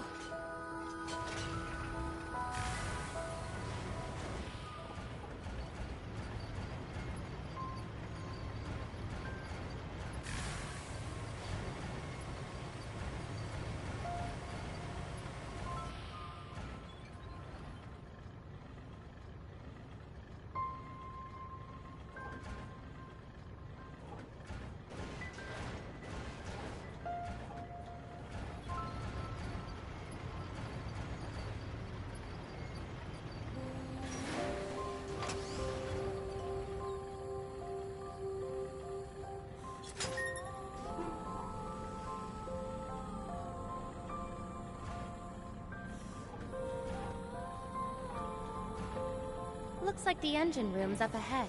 Looks like the engine room's up ahead.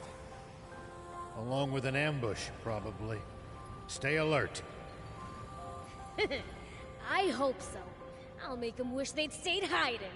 Along with an ambush, probably. Stay alert. I hope so. I'll make them wish they'd stayed hiding.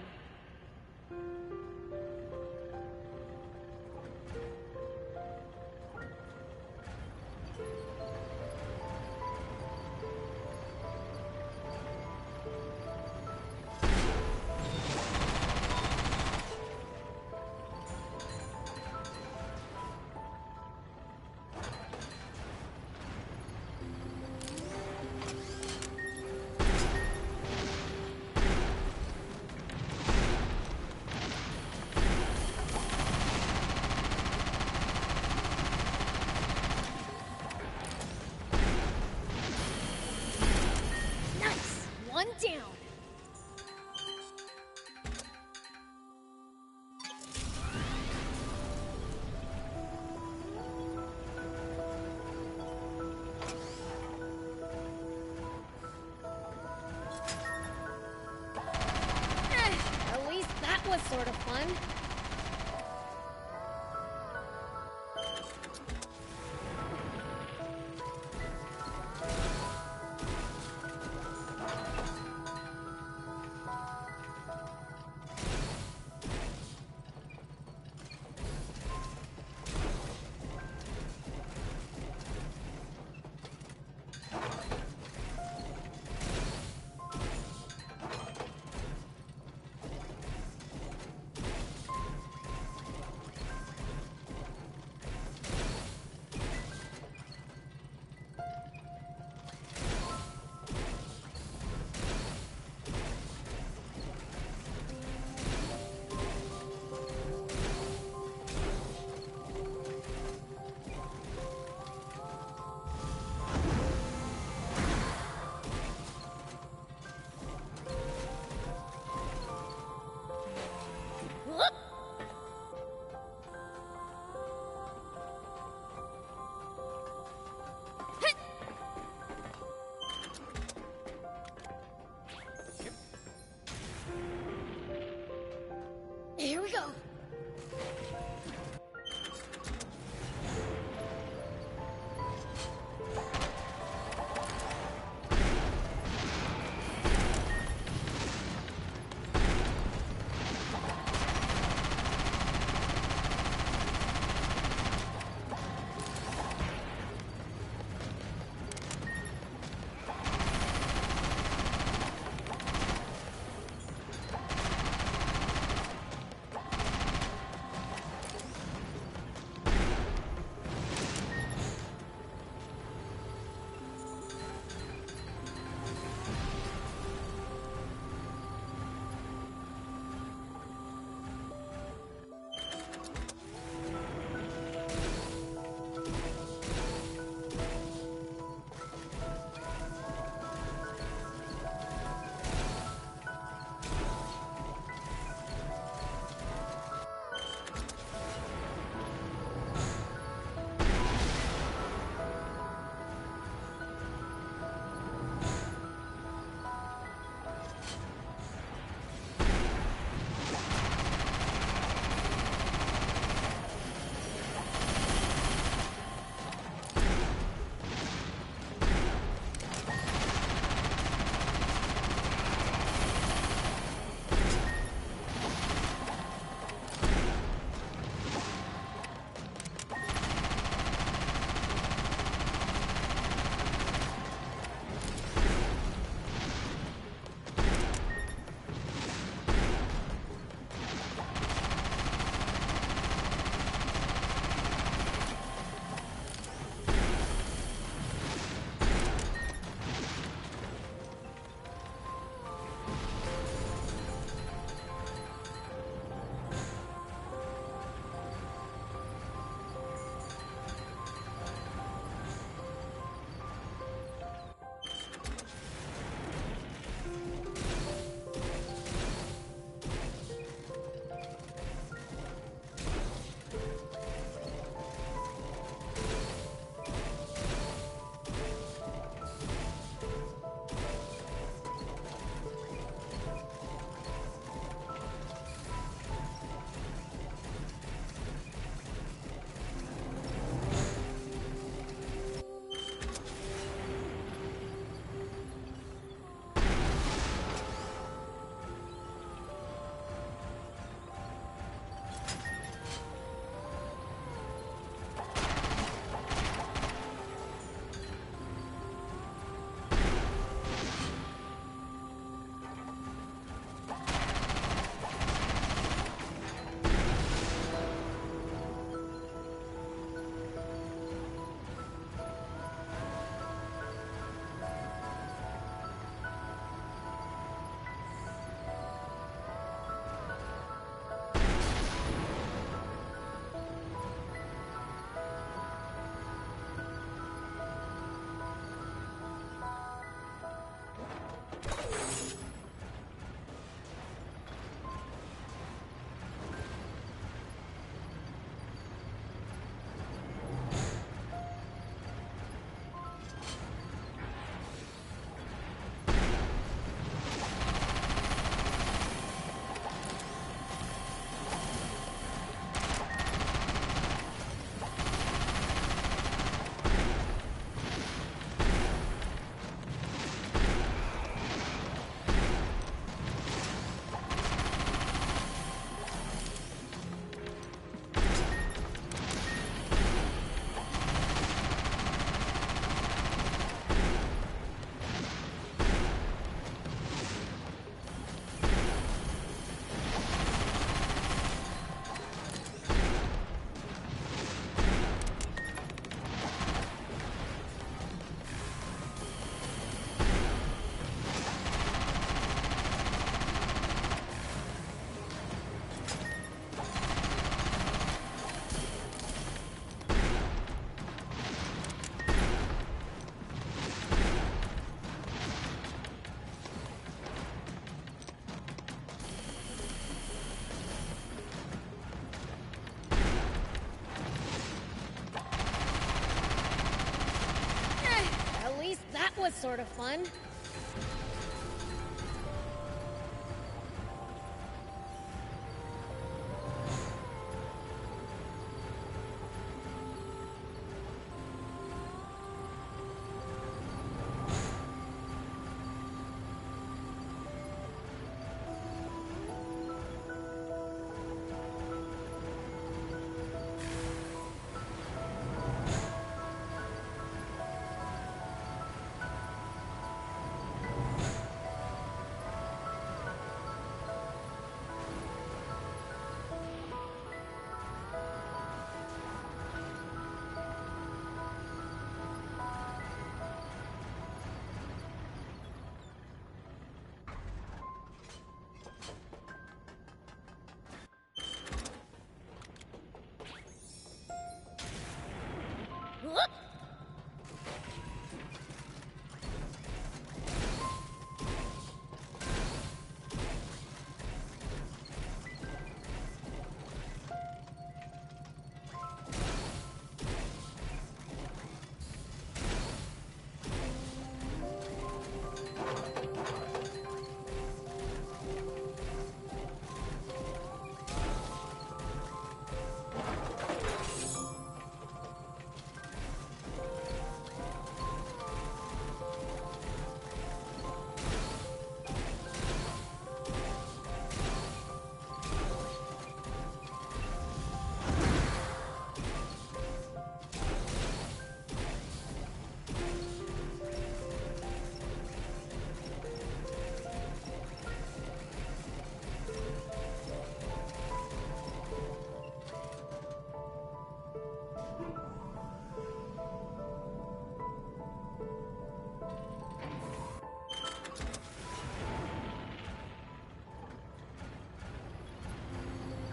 then. was sort of fun. Whoop!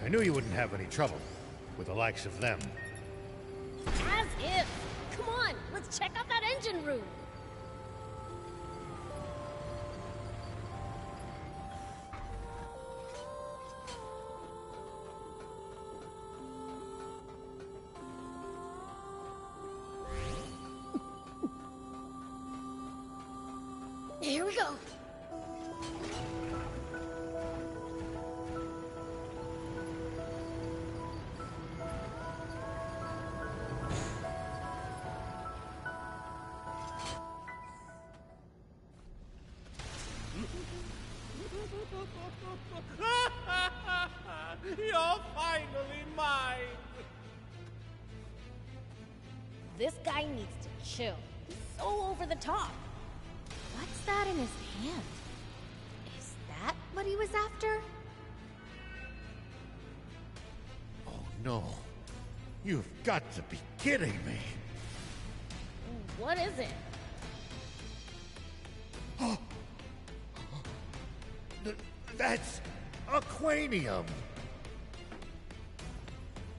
I knew you wouldn't have any trouble with the likes of them. As if! Come on, let's check out that engine room! Here we go! You're finally mine! This guy needs to chill. He's so over the top. What's that in his hand? Is that what he was after? Oh no. You've got to be kidding me. What is it? That's aquanium.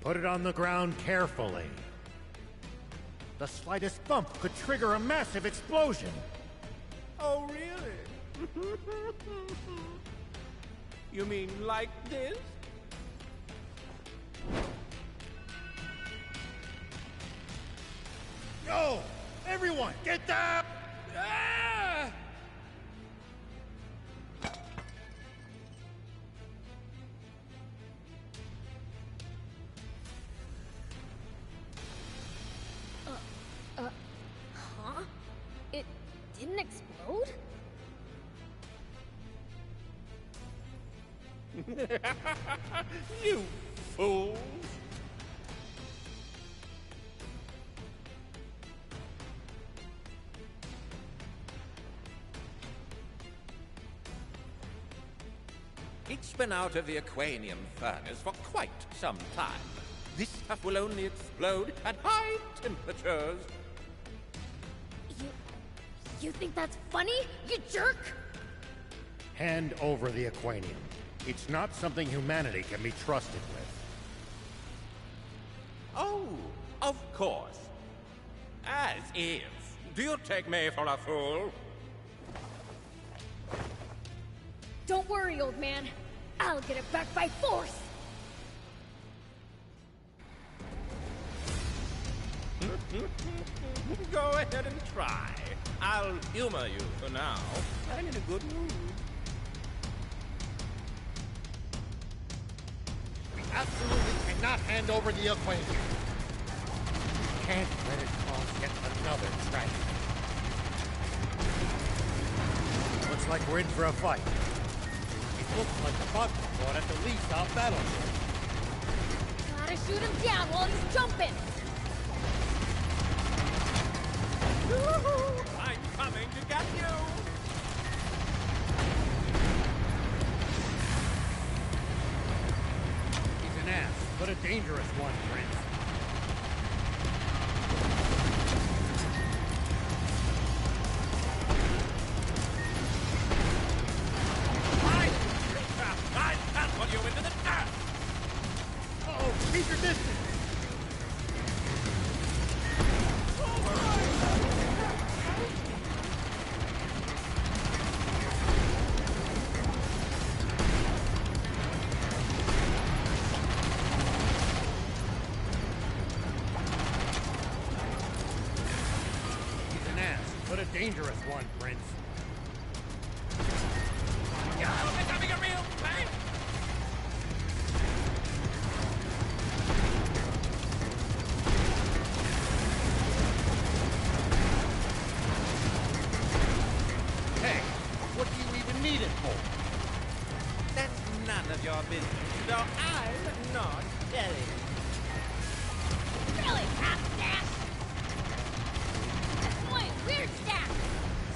Put it on the ground carefully. The slightest bump could trigger a massive explosion. Oh, really? You mean like this? No! Everyone, get down! Ah! Huh? It didn't explode? You fools! It's been out of the aquanium furnace for quite some time. This stuff will only explode at high temperatures. You think that's funny, you jerk? Hand over the aquanium. It's not something humanity can be trusted with. Oh, of course. As is. Do you take me for a fool? Don't worry, old man. I'll get it back by force! Go ahead and try. I'll humor you for now. I'm in a good mood. We absolutely cannot hand over the equation. We can't let it cause yet another tragedy. Looks like we're in for a fight. It looks like the bots fought at the least our battleship. Gotta shoot him down while he's jumping! I'm coming to get you! He's an ass, but a dangerous one, Prince. I'll trample you into the dirt! Uh-oh, keep your distance! Dangerous one, Prince. You're becoming a real pain! Hey, what do you even need it for? That's none of your business, so I'm not telling. Really, half-stash? Boy, weird staff!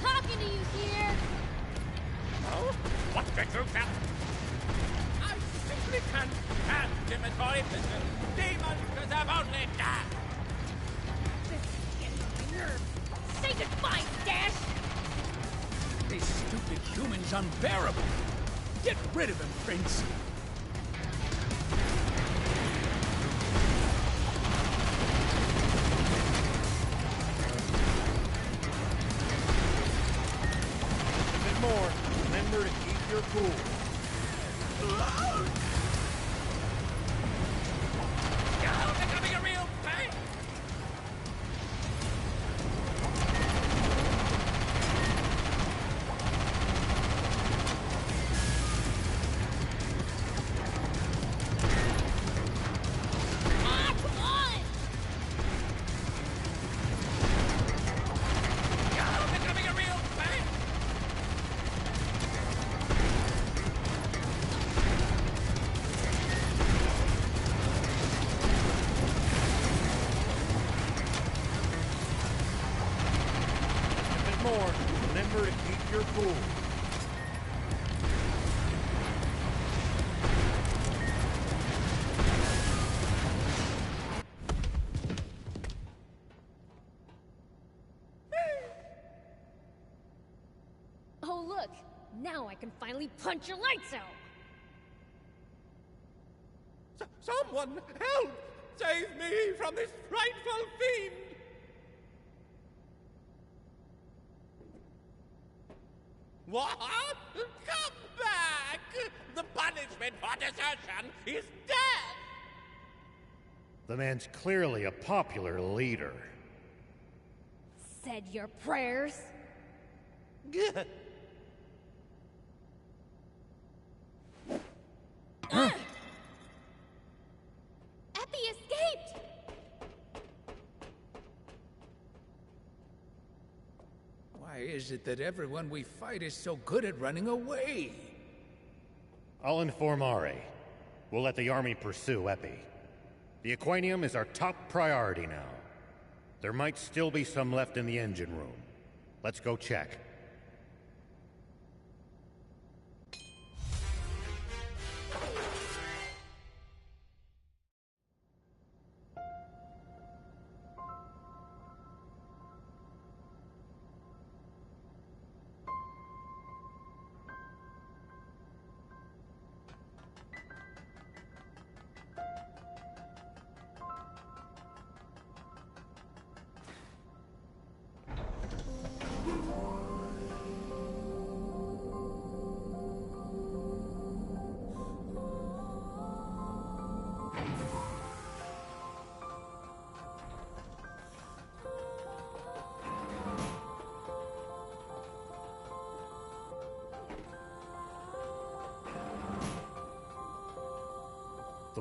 Talking to you here! Oh? What the truth out? I simply can't stand inventory business. Demons deserve only death! This is getting on my nerves. Say goodbye, Stash! This stupid human's unbearable. Get rid of him, Prince. More. Remember to keep your cool. You're becoming a real pain! Ah, come on! You're becoming a real pain! More. Remember to keep your cool. Oh, look! Now I can finally punch your lights out! Someone help! Save me from this frightful fiend! What? Come back! The punishment for desertion is death! The man's clearly a popular leader. Said your prayers? Good. Epi escaped! Why is it that everyone we fight is so good at running away? I'll inform Ari. We'll let the army pursue Epi. The Aquanium is our top priority now. There might still be some left in the engine room. Let's go check.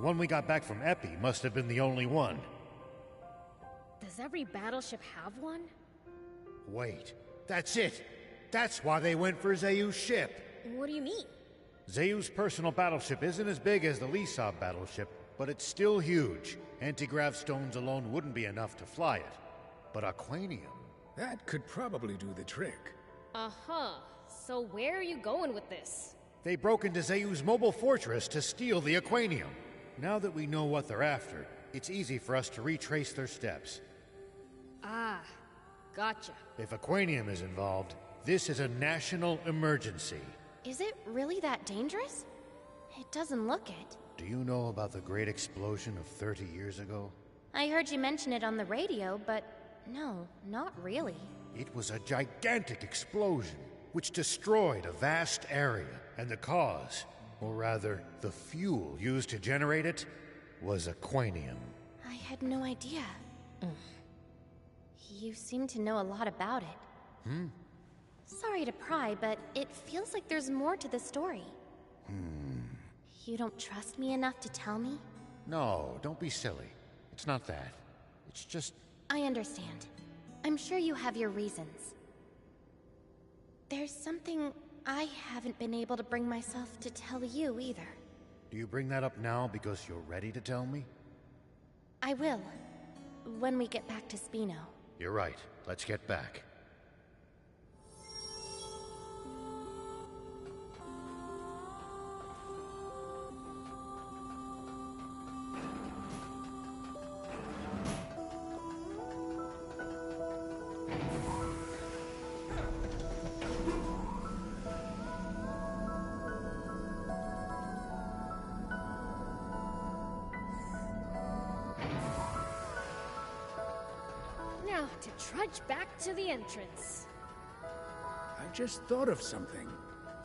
one we got back from Epi must have been the only one. Does every battleship have one? Wait, that's it! That's why they went for Zayu's ship! What do you mean? Zayu's personal battleship isn't as big as the Lisab battleship, but it's still huge. Anti-grav stones alone wouldn't be enough to fly it. But Aquanium... That could probably do the trick. Uh-huh. So where are you going with this? They broke into Zayu's mobile fortress to steal the Aquanium. Now that we know what they're after, it's easy for us to retrace their steps. Ah, gotcha. If Aquanium is involved, this is a national emergency. Is it really that dangerous? It doesn't look it. Do you know about the great explosion of 30 years ago? I heard you mention it on the radio, but no, not really. It was a gigantic explosion, which destroyed a vast area, and the cause, or rather, the fuel used to generate it, was Aquanium. I had no idea. You seem to know a lot about it. Hmm? Sorry to pry, but it feels like there's more to the story. You don't trust me enough to tell me? No, don't be silly. It's not that. It's just... I understand. I'm sure you have your reasons. There's something I haven't been able to bring myself to tell you either. Do you bring that up now because you're ready to tell me? I will, when we get back to Spino. You're right. Let's get back. Now to trudge back to the entrance. I just thought of something.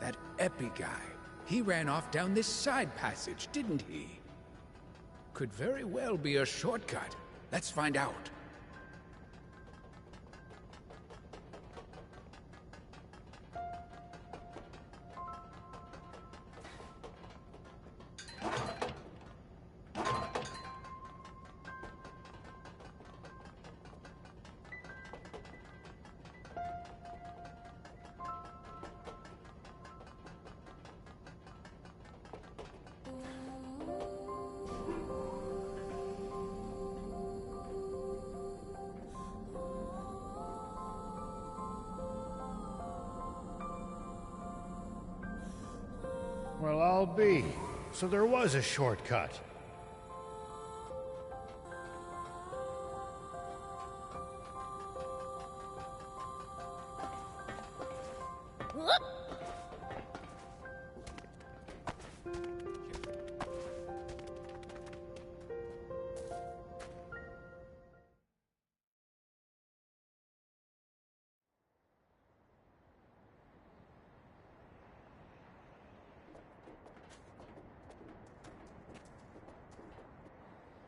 That Epi guy. He ran off down this side passage, didn't he? Could very well be a shortcut. Let's find out. Well, I'll be. So there was a shortcut.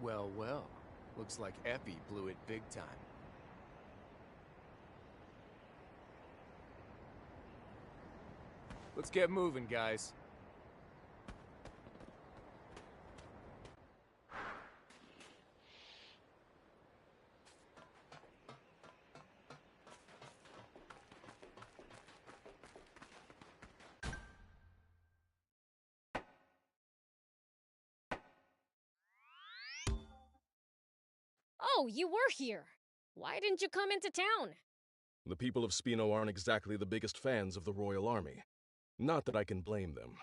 Well, well. Looks like Epi blew it big time. Let's get moving, guys. Oh, you were here. Why didn't you come into town? The people of Spino aren't exactly the biggest fans of the Royal Army. Not that I can blame them.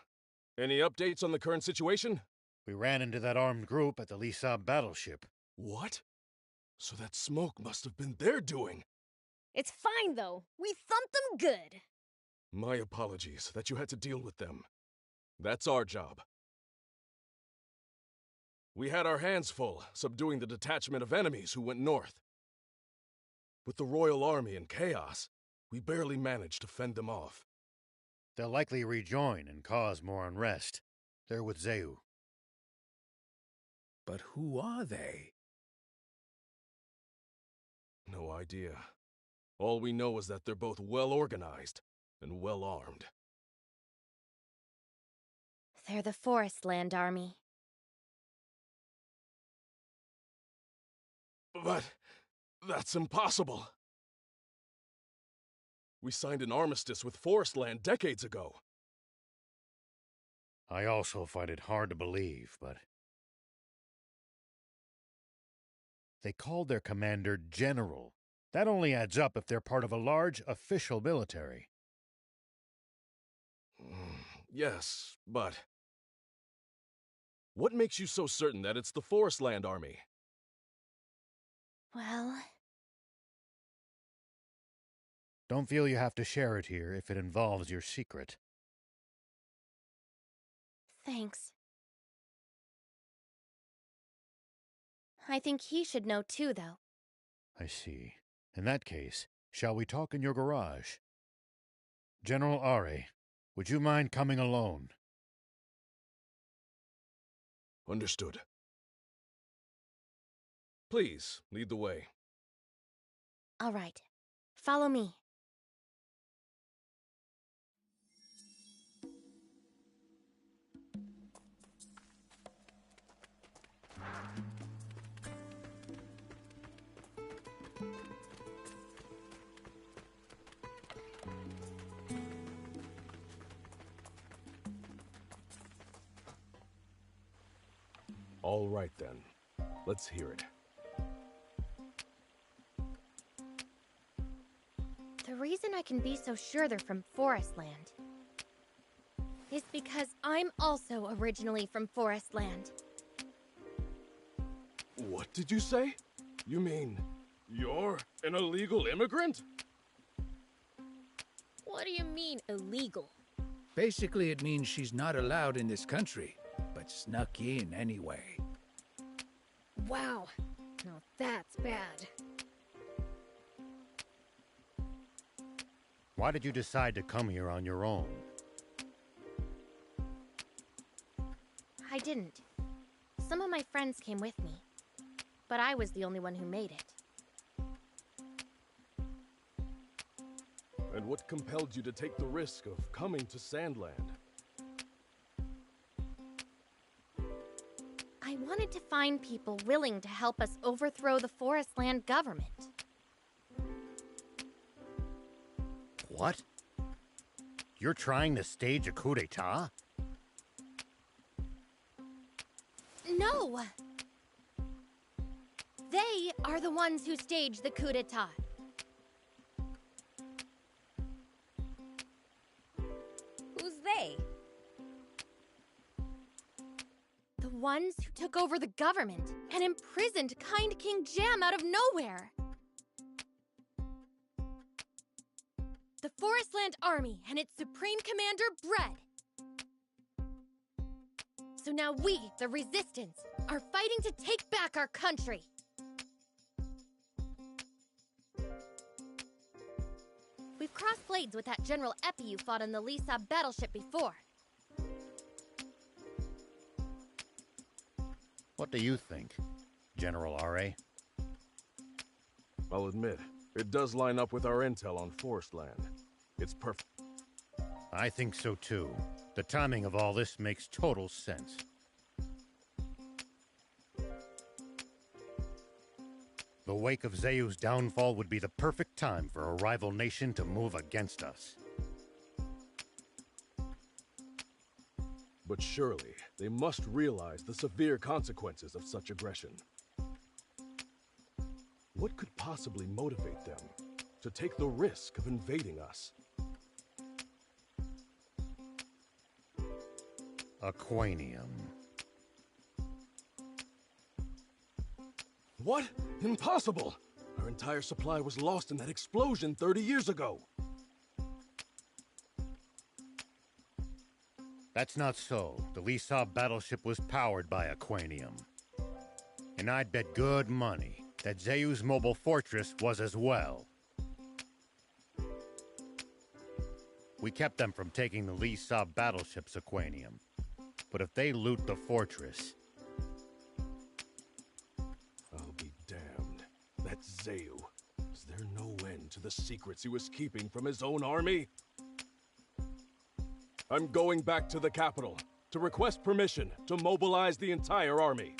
Any updates on the current situation? We ran into that armed group at the Lisab battleship. What? So that smoke must have been their doing. It's fine, though. We thumped them good. My apologies that you had to deal with them. That's our job. We had our hands full, subduing the detachment of enemies who went north. With the Royal Army in chaos, we barely managed to fend them off. They'll likely rejoin and cause more unrest. They're with Zayu. But who are they? No idea. All we know is that they're both well organized and well armed. They're the Forest Land Army. But that's impossible. We signed an armistice with Forestland decades ago. I also find it hard to believe, but... They called their commander General. That only adds up if they're part of a large official military. Yes, but... What makes you so certain that it's the Forestland Army? Well... Don't feel you have to share it here if it involves your secret. Thanks. I think he should know too, though. I see. In that case, shall we talk in your garage? General Are, would you mind coming alone? Understood. Please, lead the way. All right. Follow me. All right, then. Let's hear it. The reason I can be so sure they're from Forestland is because I'm also originally from Forestland. What did you say? You mean, you're an illegal immigrant? What do you mean, illegal? Basically, it means she's not allowed in this country, but snuck in anyway. Wow. Now that's bad. Why did you decide to come here on your own? I didn't. Some of my friends came with me, but I was the only one who made it. And what compelled you to take the risk of coming to Sandland? I wanted to find people willing to help us overthrow the Forestland government. What? You're trying to stage a coup d'etat? No! They are the ones who staged the coup d'etat. Who's they? The ones who took over the government and imprisoned kind King Jam out of nowhere. The Forestland Army and its Supreme Commander, Bread. So now we, the Resistance, are fighting to take back our country. We've crossed blades with that General Epi you fought on the Lisa battleship before. What do you think, General Are? I'll admit, it does line up with our intel on Forestland. It's perfect. I think so too. The timing of all this makes total sense. The wake of Zeu's downfall would be the perfect time for a rival nation to move against us. But surely, they must realize the severe consequences of such aggression. What could possibly motivate them to take the risk of invading us? Aquanium. What? Impossible! Our entire supply was lost in that explosion 30 years ago. That's not so. The Lisa battleship was powered by Aquanium. And I'd bet good money that Zeu's mobile fortress was as well. We kept them from taking the Lisa battleship's Aquanium. But if they loot the fortress... I'll be damned. That Zeu. Is there no end to the secrets he was keeping from his own army? I'm going back to the capital to request permission to mobilize the entire army.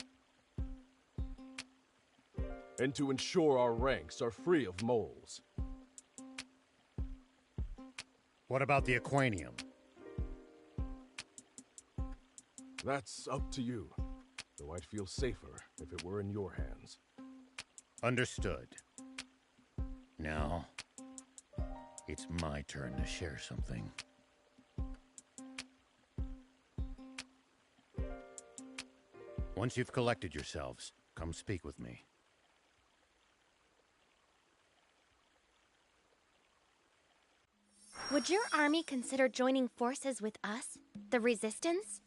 and to ensure our ranks are free of moles. What about the Aquanium? That's up to you, though I'd feel safer if it were in your hands. Understood. Now, it's my turn to share something. Once you've collected yourselves, come speak with me. Would your army consider joining forces with us, the Resistance?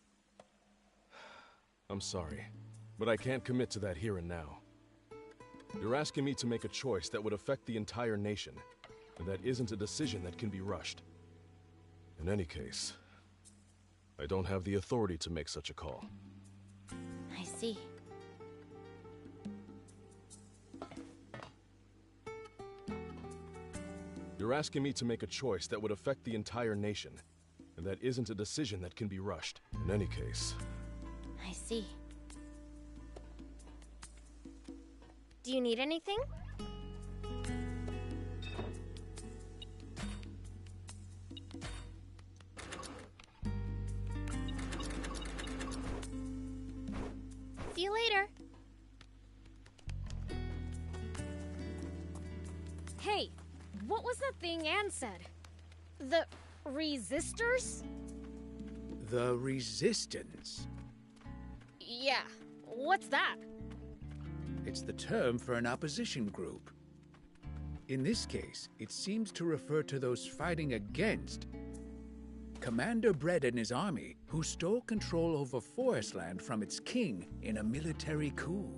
I'm sorry, but I can't commit to that here and now. You're asking me to make a choice that would affect the entire nation, and that isn't a decision that can be rushed. In any case, I don't have the authority to make such a call. I see. You're asking me to make a choice that would affect the entire nation, and that isn't a decision that can be rushed. In any case... I see. Do you need anything? See you later. Hey, what was that thing Anne said? The resistors? The Resistance. Yeah, what's that? It's the term for an opposition group. In this case, it seems to refer to those fighting against Commander Brett and his army, who stole control over Forestland from its king in a military coup.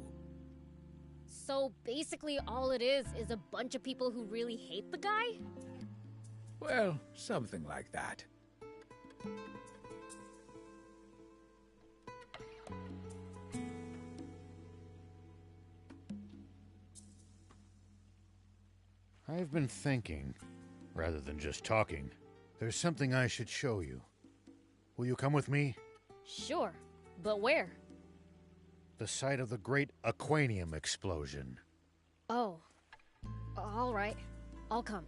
So basically all it is a bunch of people who really hate the guy? Well, something like that. I've been thinking, rather than just talking, there's something I should show you. Will you come with me? Sure, but where? The site of the great Aquanium explosion. Oh, all right. I'll come.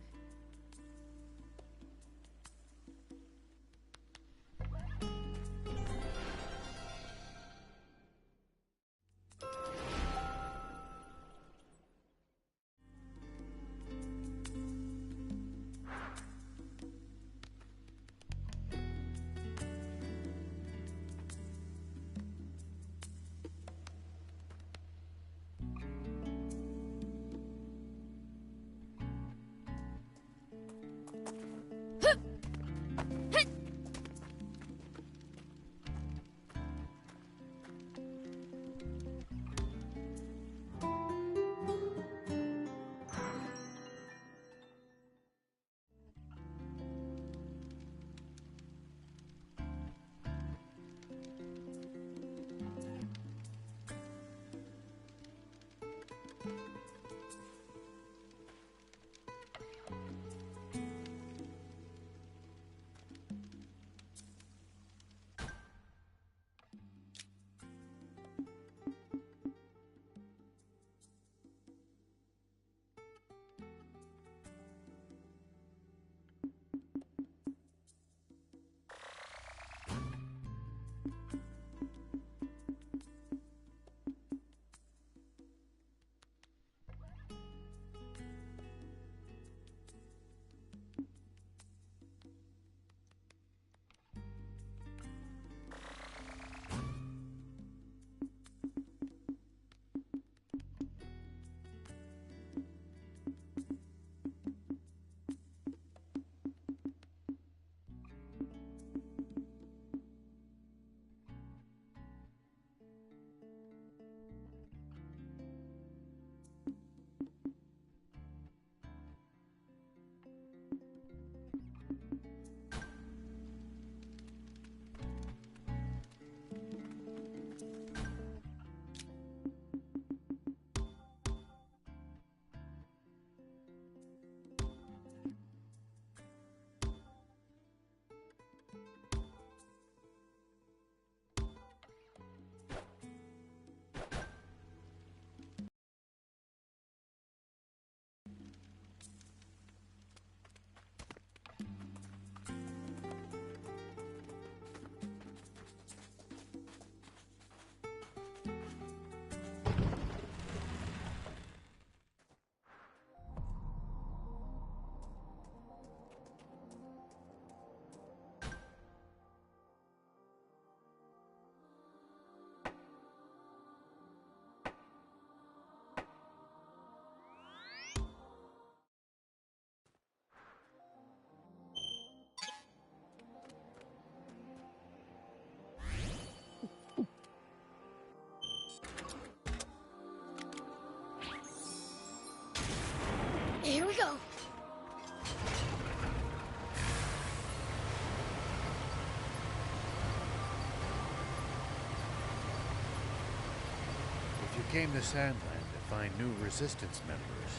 came to Sandland to find new Resistance members,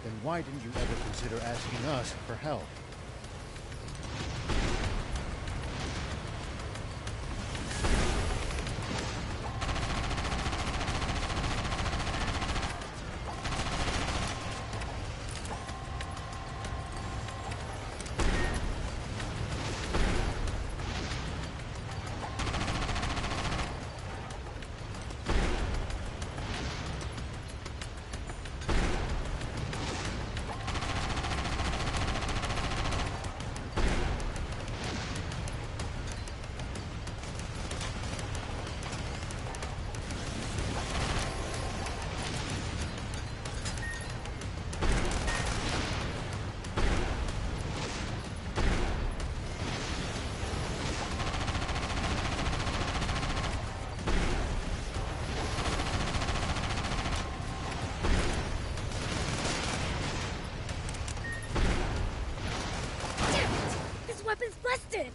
then why didn't you ever consider asking us for help? Weapon's busted!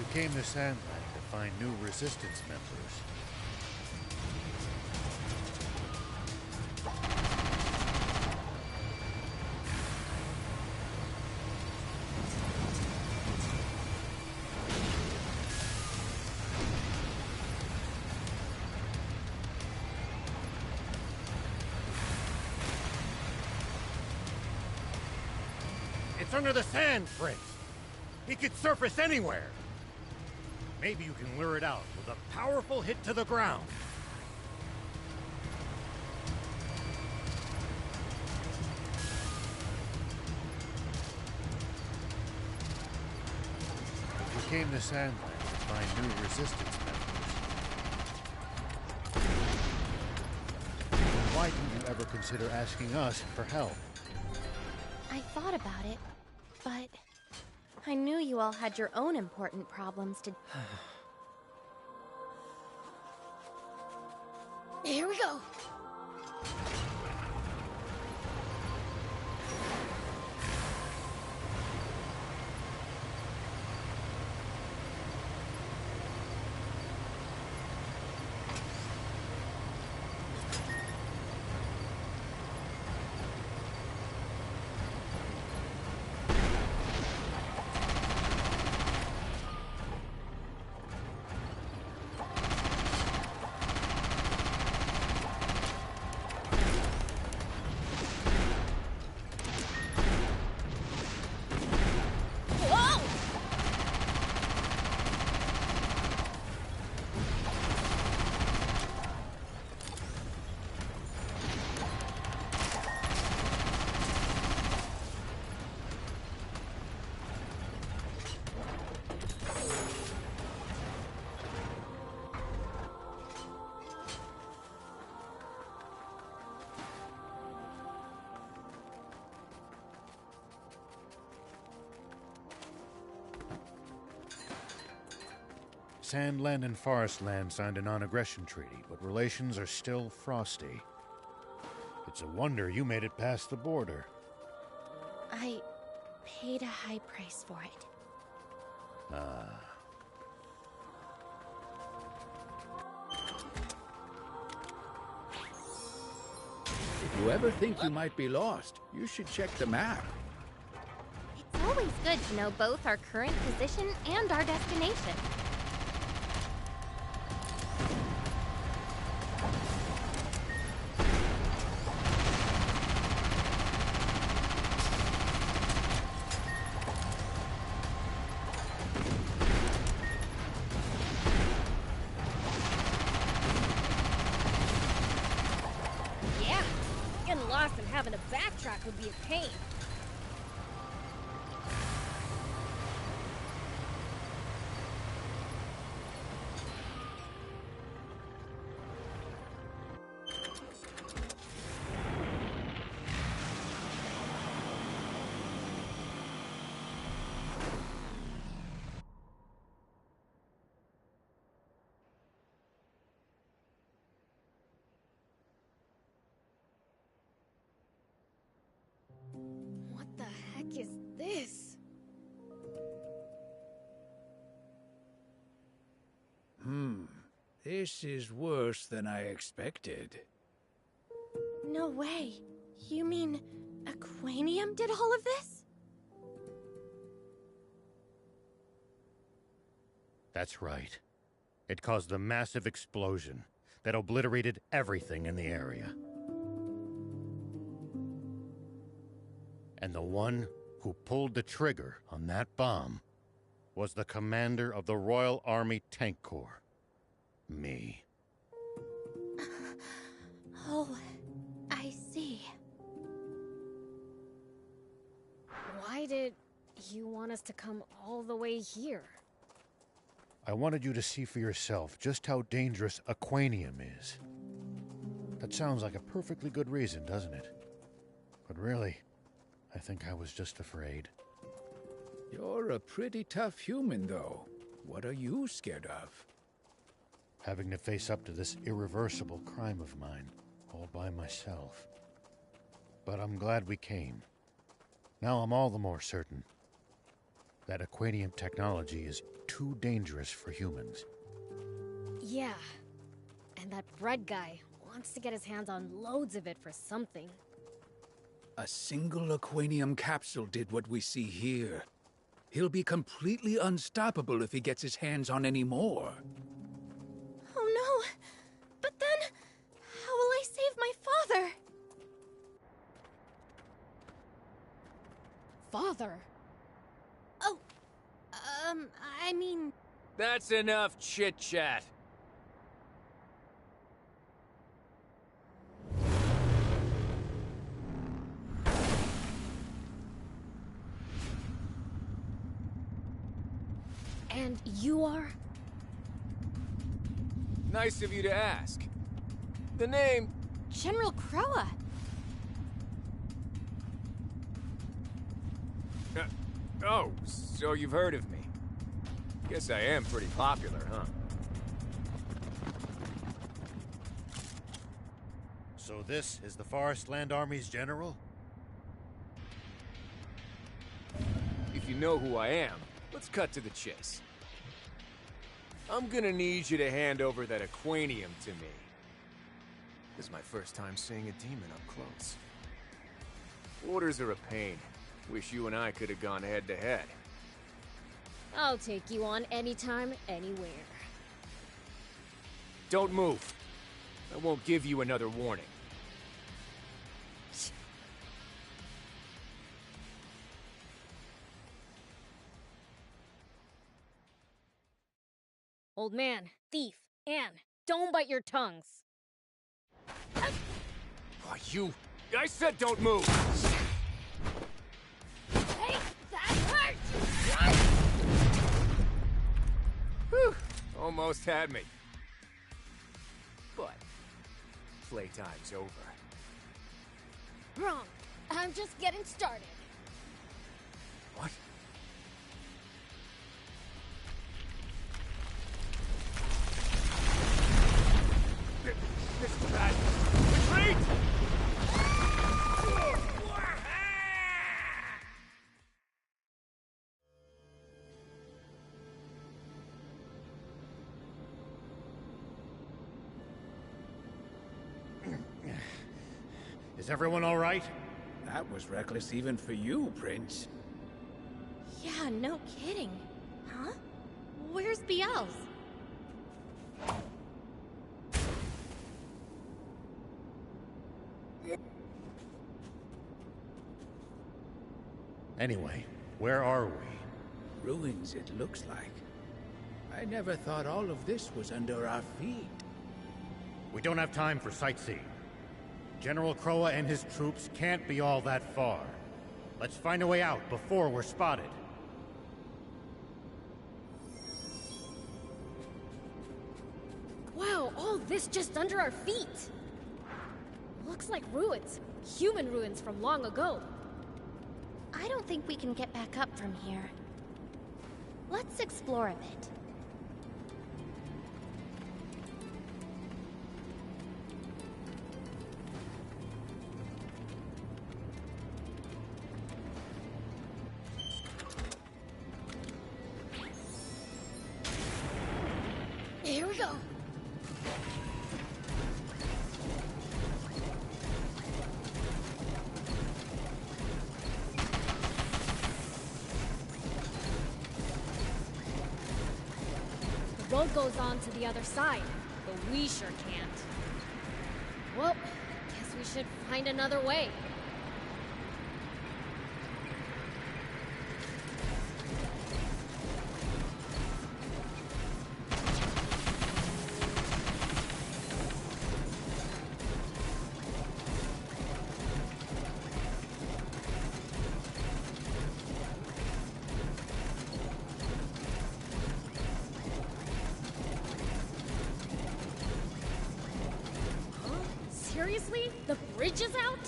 You came to Sandland to find new Resistance members. It's under the sand, Fritz. He could surface anywhere. Maybe you can lure it out with a powerful hit to the ground. If you came to Sandland to find new Resistance members, then why didn't you ever consider asking us for help? I thought about it, but I knew you all had your own important problems to... Here we go! Sandland and Forestland signed a non-aggression treaty, but relations are still frosty. It's a wonder you made it past the border. I paid a high price for it. Ah. If you ever think you might be lost, you should check the map. It's always good to know both our current position and our destination. Yeah, getting lost and having to backtrack would be a pain. What the heck is this? This is worse than I expected. No way. You mean Aquanium did all of this? That's right. It caused a massive explosion that obliterated everything in the area. And the one who pulled the trigger on that bomb was the commander of the Royal Army Tank Corps. Me. Oh, I see. Why did you want us to come all the way here? I wanted you to see for yourself just how dangerous Aquanium is. That sounds like a perfectly good reason, doesn't it? But really, I think I was just afraid. You're a pretty tough human, though. What are you scared of? Having to face up to this irreversible crime of mine, all by myself. But I'm glad we came. Now I'm all the more certain that Aquanium technology is too dangerous for humans. Yeah. And that bread guy wants to get his hands on loads of it for something. A single Aquanium capsule did what we see here. He'll be completely unstoppable if he gets his hands on any more. Oh no! But then, how will I save my father? Father? Oh, I mean... That's enough chit-chat. And you are? Nice of you to ask. The name... General Croa. Oh, so you've heard of me. Guess I am pretty popular, huh? So this is the Forestland Army's general? If you know who I am, let's cut to the chase. I'm gonna need you to hand over that Aquanium to me. This is my first time seeing a demon up close. Orders are a pain. Wish you and I could have gone head to head. I'll take you on anytime, anywhere. Don't move. I won't give you another warning. Old man, thief, Anne, don't bite your tongues. Oh, you... I said don't move! Hey, that hurt, you son! Whew, almost had me. But playtime's over. Wrong. I'm just getting started. What? everyone all right? That was reckless even for you, Prince. Yeah, no kidding. Huh? Where's Biel's? Anyway, where are we? Ruins, it looks like. I never thought all of this was under our feet. We don't have time for sightseeing. General Croa and his troops can't be all that far. Let's find a way out before we're spotted. Wow, all this just under our feet! Looks like ruins. Human ruins from long ago. I don't think we can get back up from here. Let's explore a bit. Here we go. The road goes on to the other side, but we sure can't. Well, guess we should find another way. Seriously? The bridge is out?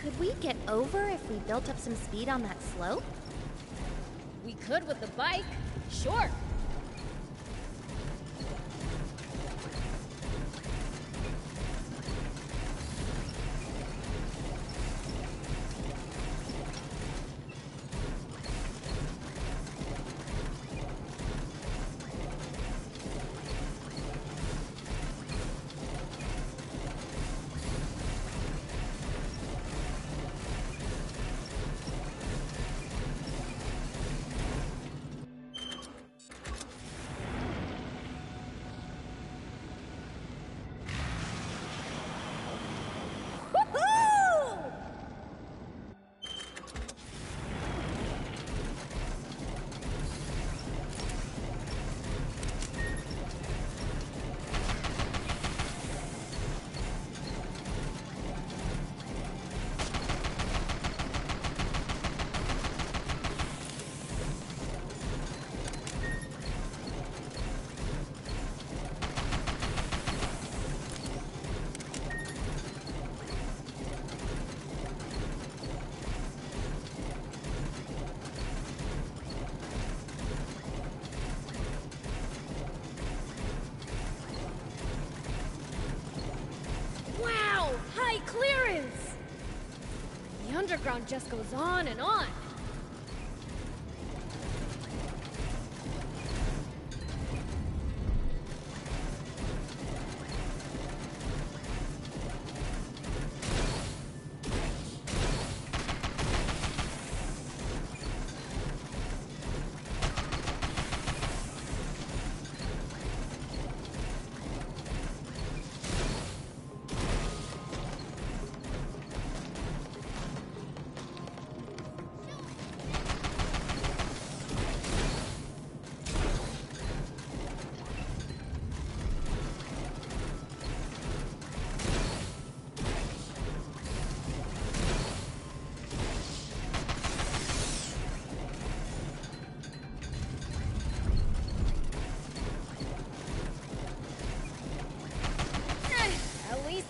Could we get over if we built up some speed on that slope? We could with the bike. Sure. Clearance! The underground just goes on and on.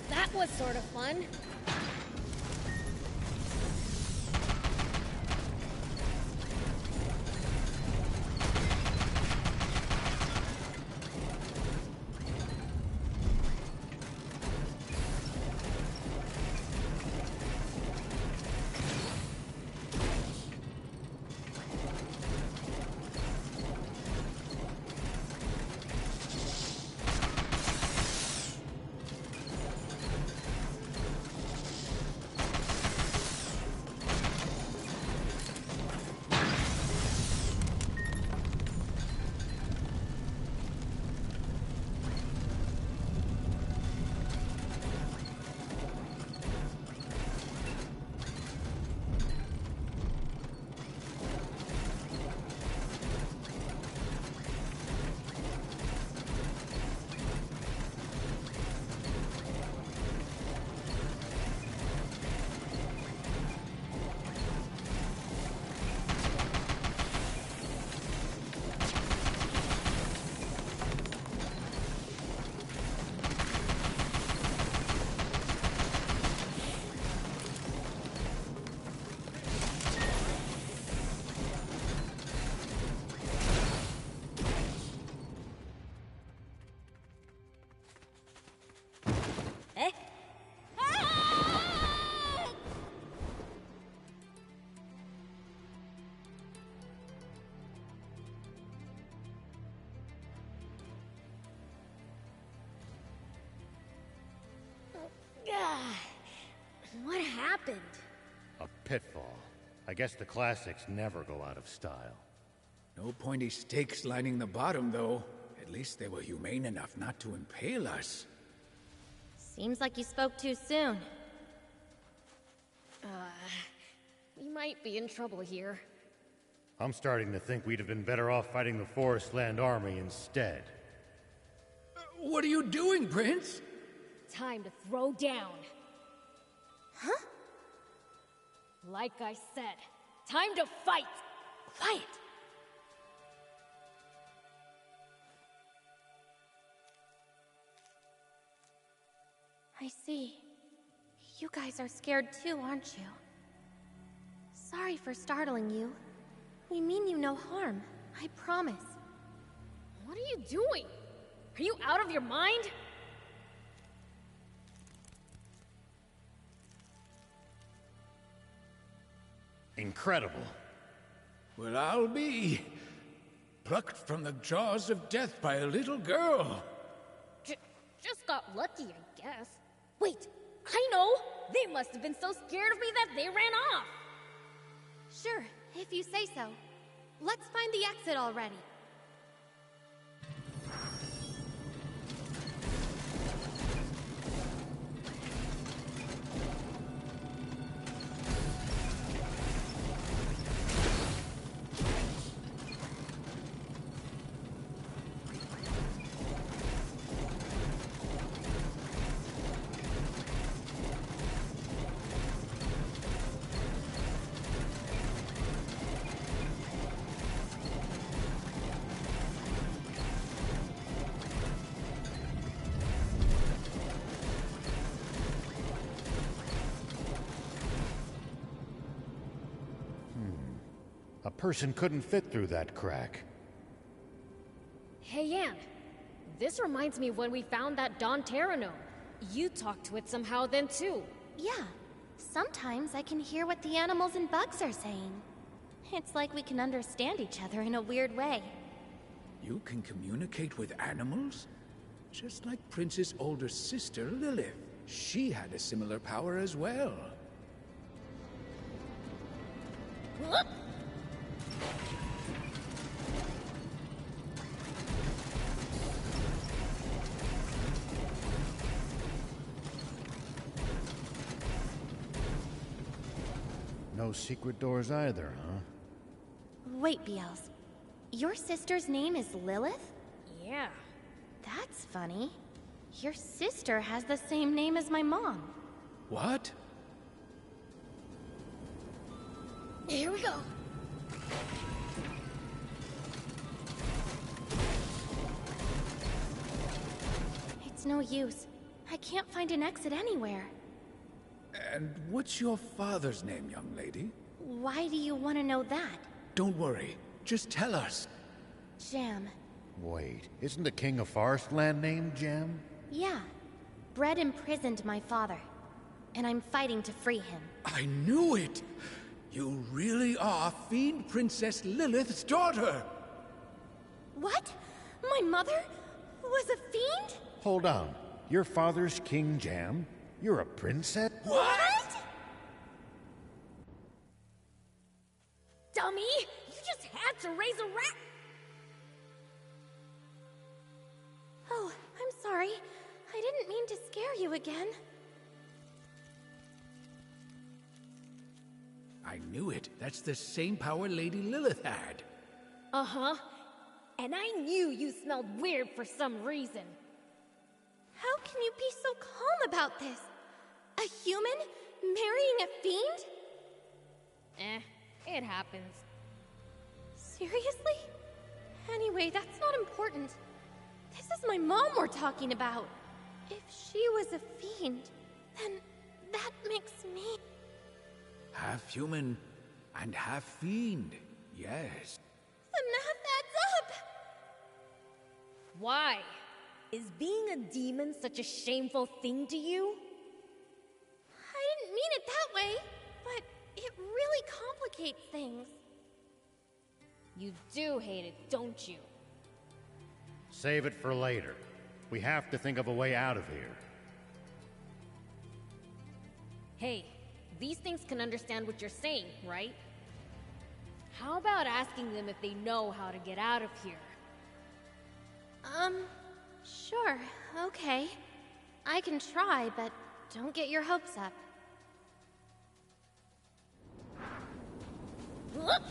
That was sort of fun. What happened? A pitfall. I guess the classics never go out of style. No pointy stakes lining the bottom, though. At least they were humane enough not to impale us. Seems like you spoke too soon. We might be in trouble here. I'm starting to think we'd have been better off fighting the Forest Land Army instead. What are you doing, Prince? Time to throw down. Huh? Like I said, time to fight! Quiet! I see. You guys are scared too, aren't you? Sorry for startling you. We mean you no harm, I promise. What are you doing? Are you out of your mind? Incredible. Well, I'll be plucked from the jaws of death by a little girl. Just got lucky, I guess. Wait, I know! They must have been so scared of me that they ran off! Sure, if you say so. Let's find the exit already. A person couldn't fit through that crack. Hey, Yan. This reminds me of when we found that Don Terranome. You talked to it somehow then, too. Yeah. Sometimes I can hear what the animals and bugs are saying. It's like we can understand each other in a weird way. You can communicate with animals? Just like Prince's older sister, Lilith. She had a similar power as well. Whoop! No secret doors either, huh? Wait, Biels. Your sister's name is Lilith? Yeah. That's funny. Your sister has the same name as my mom. What? Here we go. It's no use. I can't find an exit anywhere. And what's your father's name, young lady? Why do you want to know that? Don't worry. Just tell us. Jam. Wait, isn't the king of Forest Land named Jam? Yeah. Bread imprisoned my father. And I'm fighting to free him. I knew it! You really are Fiend Princess Lilith's daughter! What? My mother was a fiend? Hold on. Your father's King Jam? You're a princess? What? Dummy! You just had to raise a rat! Oh, I'm sorry. I didn't mean to scare you again. I knew it. That's the same power Lady Lilith had. Uh-huh. And I knew you smelled weird for some reason. How can you be so calm about this? A human marrying a fiend? It happens. Seriously? Anyway, that's not important. This is my mom we're talking about. If she was a fiend, then that makes me... Half human and half fiend, yes. The math adds up! Why? Is being a demon such a shameful thing to you? I didn't mean it that way, but it really complicates things. You do hate it, don't you? Save it for later. We have to think of a way out of here. Hey, these things can understand what you're saying, right? How about asking them if they know how to get out of here? Sure, okay. I can try, but don't get your hopes up. Whoop!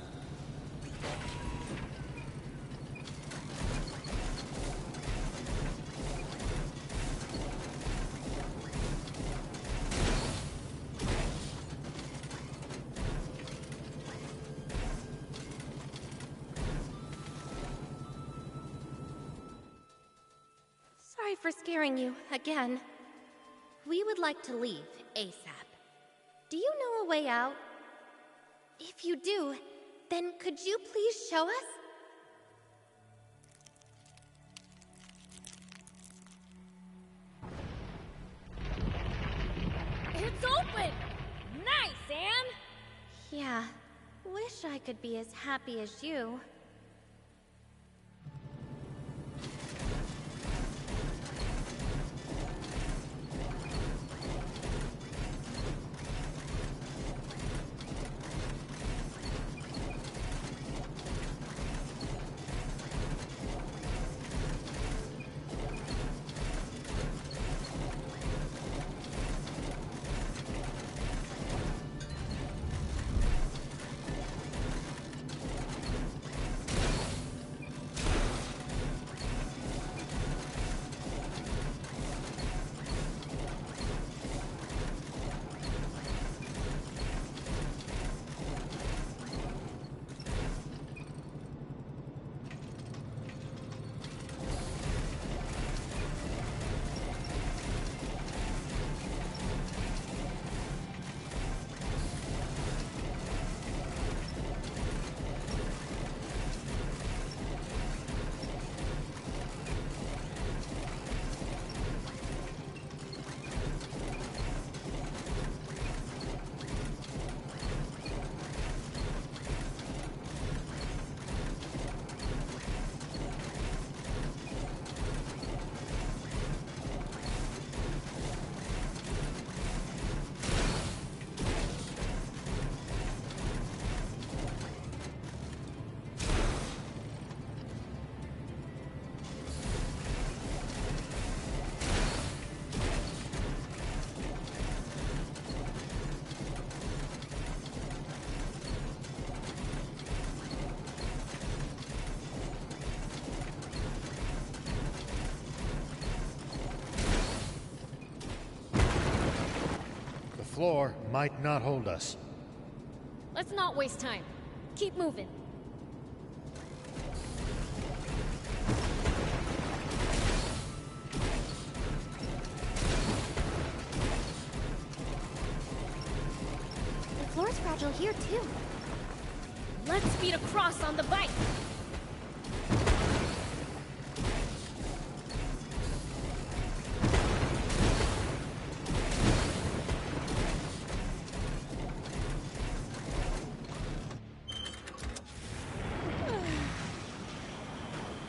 Sorry for scaring you again. We would like to leave ASAP. Do you know a way out? If you do, then could you please show us? It's open! Nice, Anne! Yeah, wish I could be as happy as you. The floor might not hold us. Let's not waste time. Keep moving. The floor's fragile here, too. Let's speed across on the bike.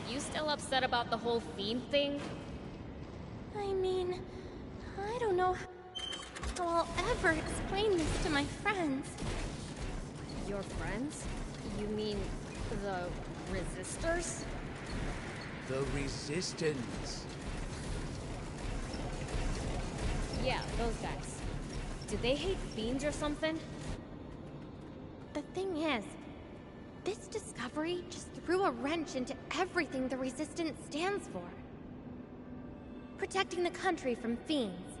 You still upset about the whole fiend thing? I mean, I don't know how I'll ever explain this to my friends. Your friends? You mean the resistors? The Resistance. Yeah, those guys. Do they hate fiends or something? The thing is, this discovery just threw a wrench into everything the Resistance stands for. Protecting the country from fiends.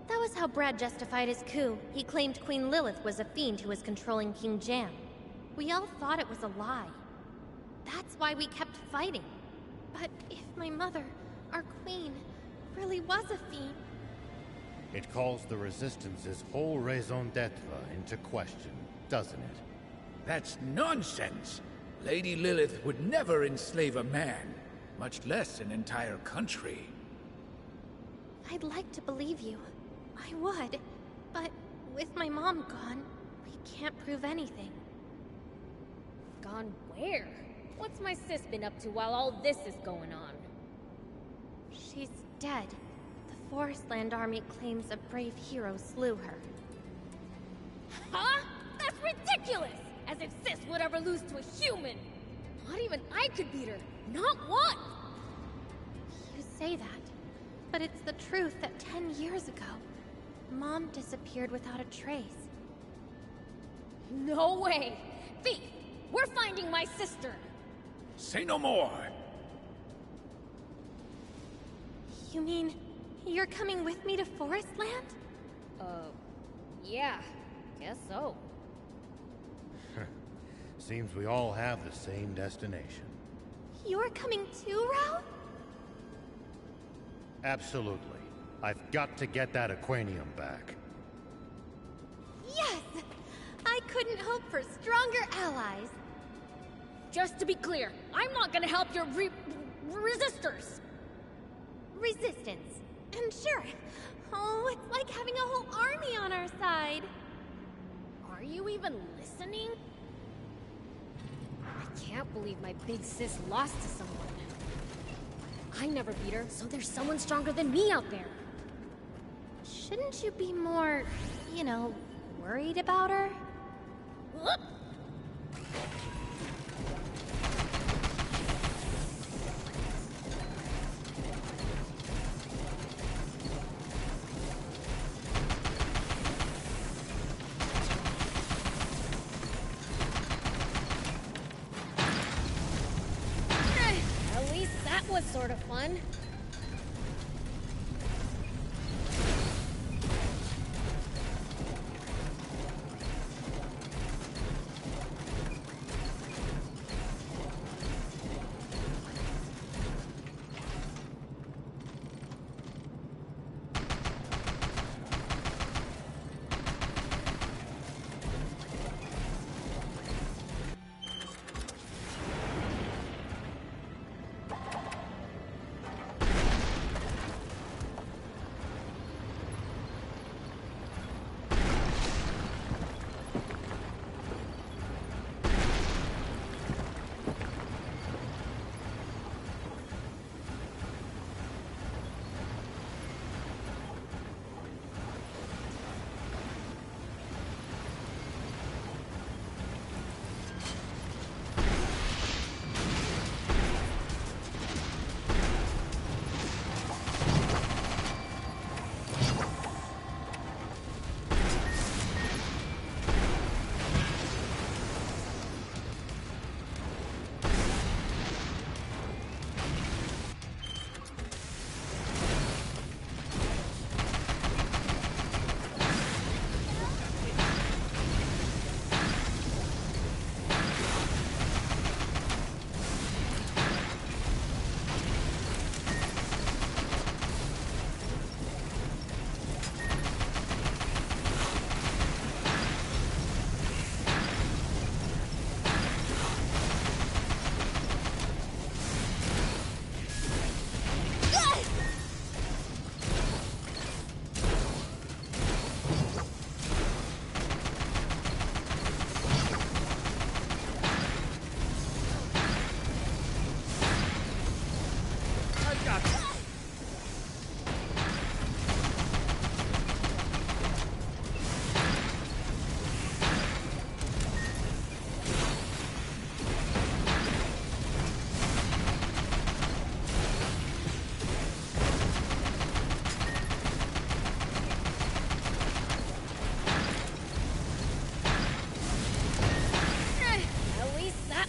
That was how Brad justified his coup. He claimed Queen Lilith was a fiend who was controlling King Jam. We all thought it was a lie. That's why we kept fighting. But if my mother, our queen, really was a fiend... It calls the Resistance's whole raison d'etre into question, doesn't it? That's nonsense! Lady Lilith would never enslave a man, much less an entire country. I'd like to believe you. I would. But with my mom gone, we can't prove anything. Gone where? What's my sis been up to while all this is going on? She's dead. The Forestland army claims a brave hero slew her. Huh? That's ridiculous! As if Sis would ever lose to a human! Not even I could beat her. Not once! You say that, but it's the truth that 10 years ago, Mom disappeared without a trace. No way! Thief! We're finding my sister! Say no more! You mean, you're coming with me to Forestland? Yeah. Guess so. Seems we all have the same destination. You're coming too, Rao? Absolutely. I've got to get that Aquanium back. Yes! I couldn't hope for stronger allies. Just to be clear, I'm not gonna help your resistors! Resistance. And sure. Oh, it's like having a whole army on our side. Are you even listening? I can't believe my big sis lost to someone. I never beat her, so there's someone stronger than me out there. Shouldn't you be more, you know, worried about her? At least that was sort of fun.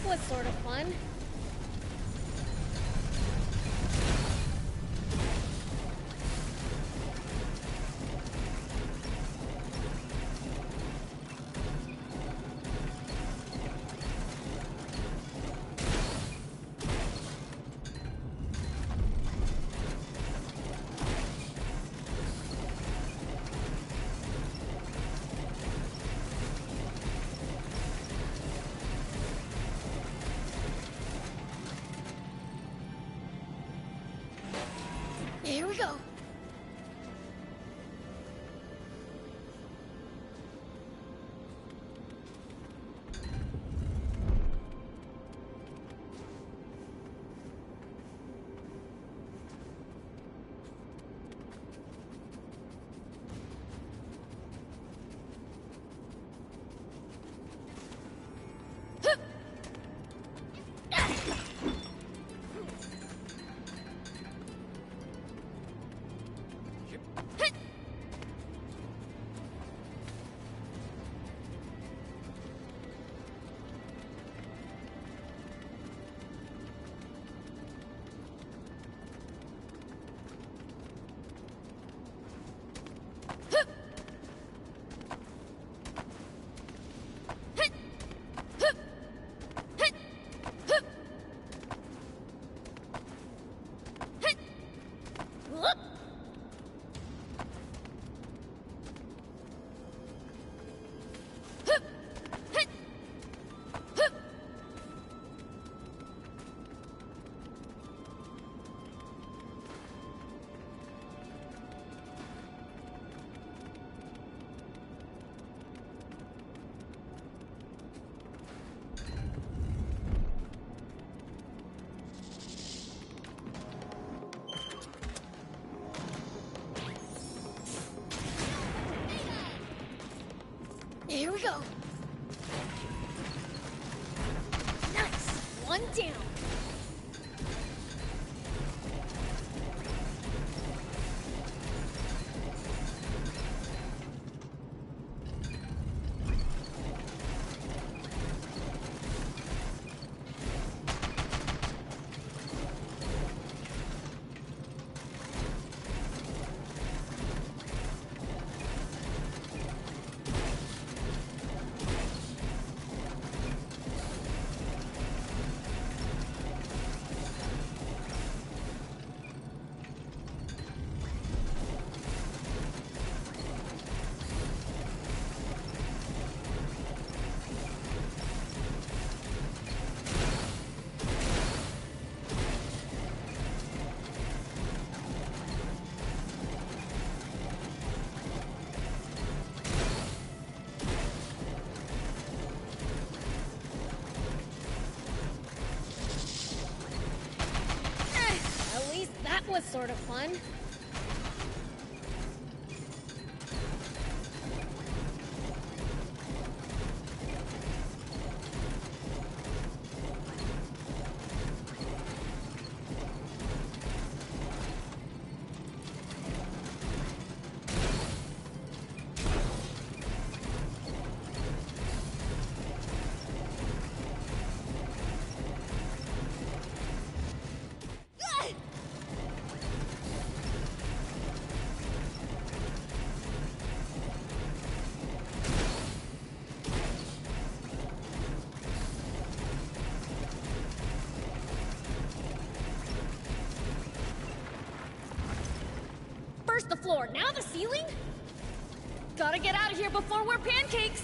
Was sort of fun. Here we go. go. Nice. One down. That was sort of fun. First the floor, now the ceiling? Gotta get out of here before we're pancakes!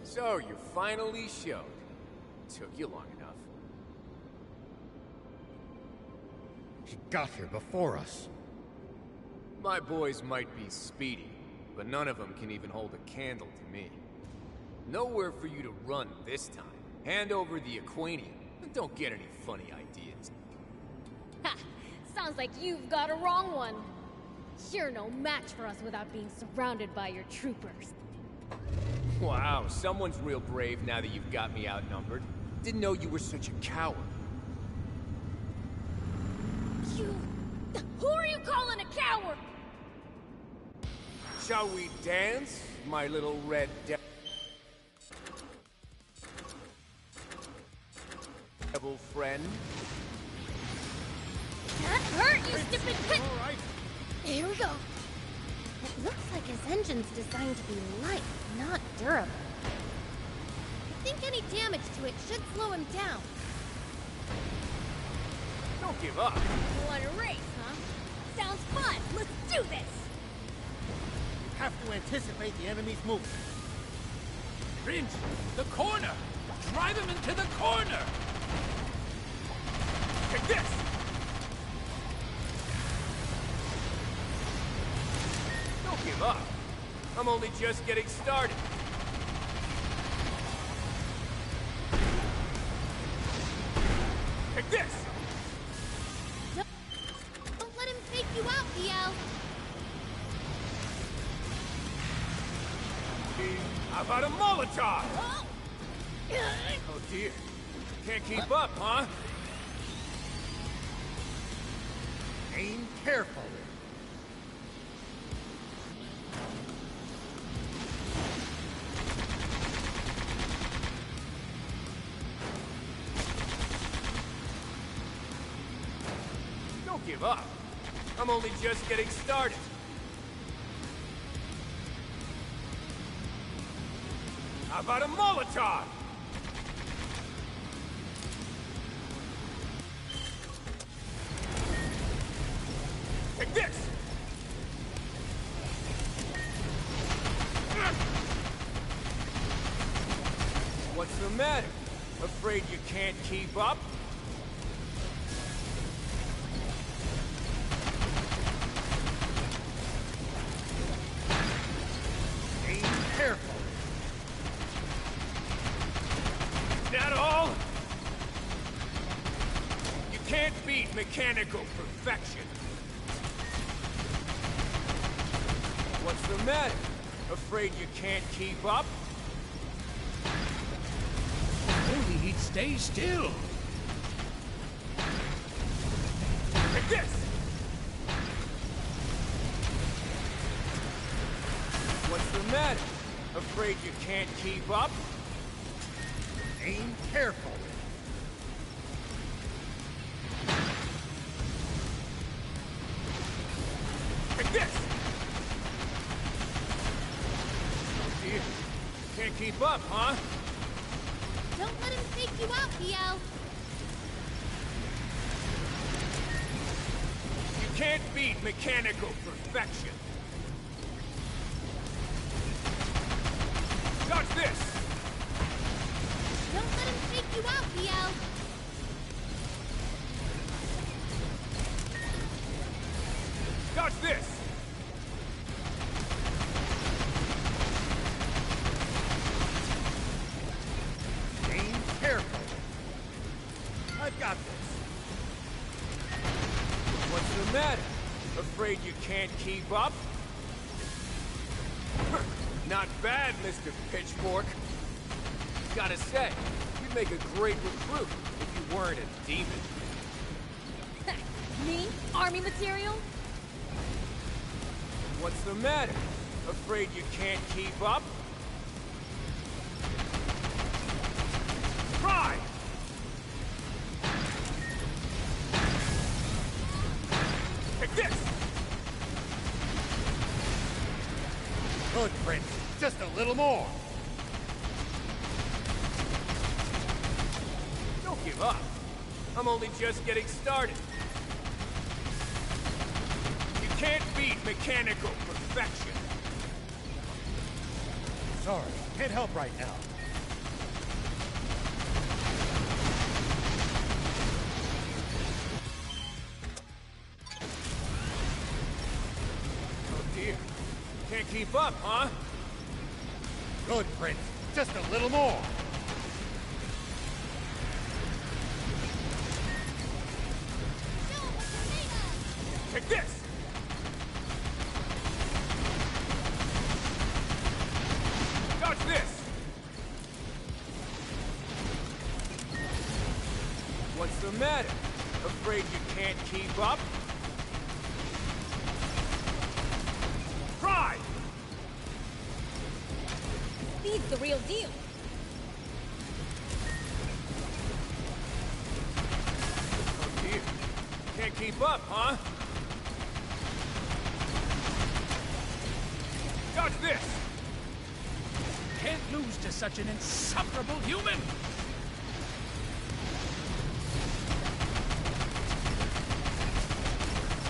So, you finally showed. Took you long enough. He got here before us. My boys might be speedy, but none of them can even hold a candle to me. Nowhere for you to run this time. Hand over the Aquanium, and don't get any funny ideas. Ha! Sounds like you've got a wrong one. You're no match for us without being surrounded by your troopers. Wow, someone's real brave now that you've got me outnumbered. Didn't know you were such a coward. You... Who are you calling a coward? Shall we dance, my little red devil friend? That hurt, you stupid pit! All right. Here we go. It looks like his engine's designed to be light, not durable. I think any damage to it should slow him down. Don't give up. You want a race, huh? Sounds fun! Let's do this! You have to anticipate the enemy's movement. Ringe, the corner! Drive him into the corner! Take this! Don't give up. I'm only just getting started. Take this! Don't let him take you out, EL. How about a Molotov? Oh dear. Can't keep up, huh? Aim careful. Don't give up. I'm only just getting started. How about a Molotov? Take this! What's the matter? Afraid you can't keep up? Aim careful. That all? You can't beat mechanical perfection. What's the matter? Afraid you can't keep up? Only he'd stay still. Take this! What's the matter? Afraid you can't keep up? Aim careful. Take this! Oh dear. Can't keep up, huh? Don't let him take you out, EL. You can't beat mechanical perfection. Dodge this! Don't let him take you out, EL. Dodge this! Aim careful. I've got this. What's the matter? Afraid you can't keep up? Not bad, Mr. Pitchfork. Gotta say, you'd make a great recruit if you weren't a demon. Me? Army material? What's the matter? Afraid you can't keep up? Try! Take this! Good, Prince. Just a little more. Don't give up. I'm only just getting started. You can't beat mechanical perfection. Sorry, can't help right now. Oh dear. Can't keep up, huh? Good, Prince. Just a little more. Take this! Dodge this! What's the matter? Afraid you can't keep up? Try! Speed's the real deal. Oh dear. Can't keep up, huh? Dodge this! Can't lose to such an insufferable human!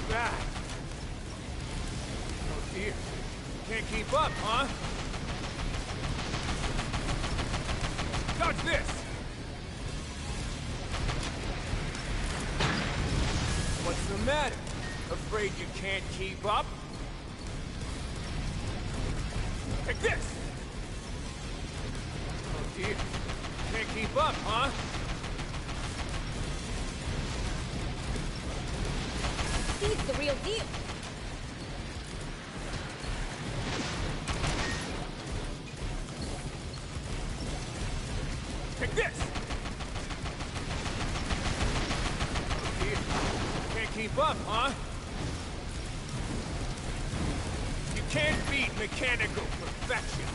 Bad. Oh dear. Can't keep up, huh? Dodge this! What's the matter? Afraid you can't keep up? this! Oh dear. Can't keep up, huh? He's the real deal. Take this! Oh dear. Can't keep up, huh? You can't beat mechanical perfection.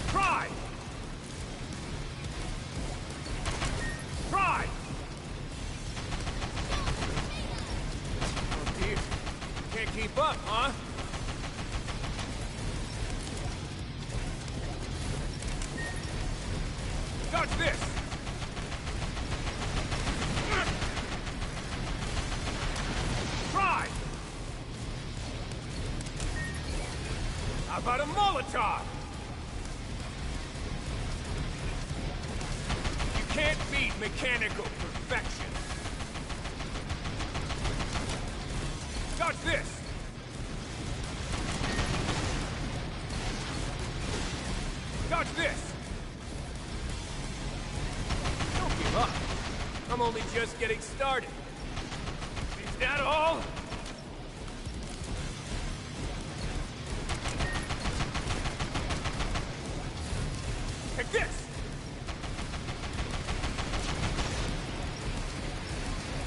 Try! Try! Oh dear. Can't keep up, huh? Dodge this! Try! How about a Molotov? You can't beat mechanical perfection. Dodge this! Dodge this! Don't give up. I'm only just getting started. Is that all? Take this!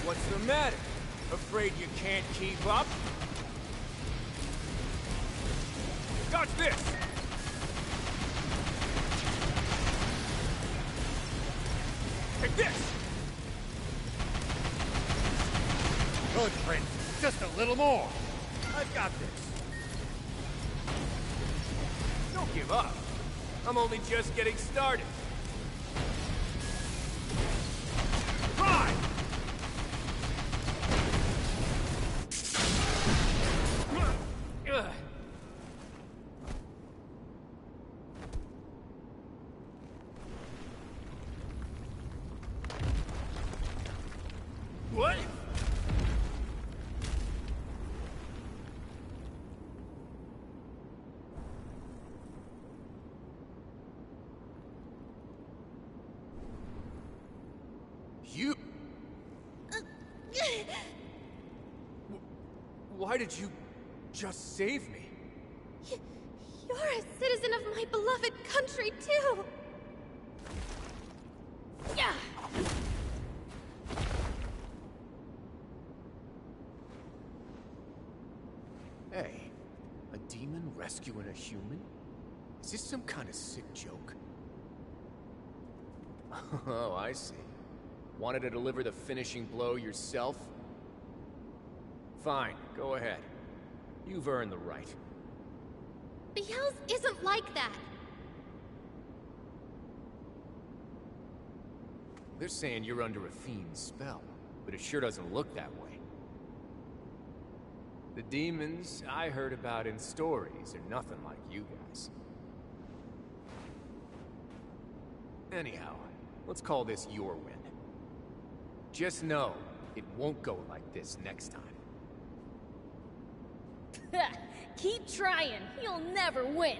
What's the matter? Afraid you can't keep up? Dodge this! Take this! Good, Prince. Just a little more. I've got this. Don't give up. I'm only just getting started. Try! What? You... Why did you just save me? You're a citizen of my beloved country, too! Yeah! Hey, a demon rescuing a human? Is this some kind of sick joke? Oh, I see. Wanted to deliver the finishing blow yourself? Fine, go ahead. You've earned the right. Biel's isn't like that! They're saying you're under a fiend's spell, but it sure doesn't look that way. The demons I heard about in stories are nothing like you guys. Anyhow, let's call this your win. Just know, it won't go like this next time. Keep trying. You'll never win.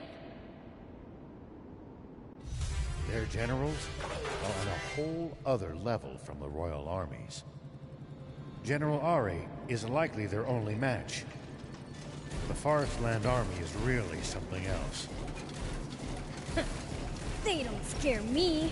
Their generals are on a whole other level from the royal armies. General Ari is likely their only match. The Forest Land Army is really something else. They don't scare me.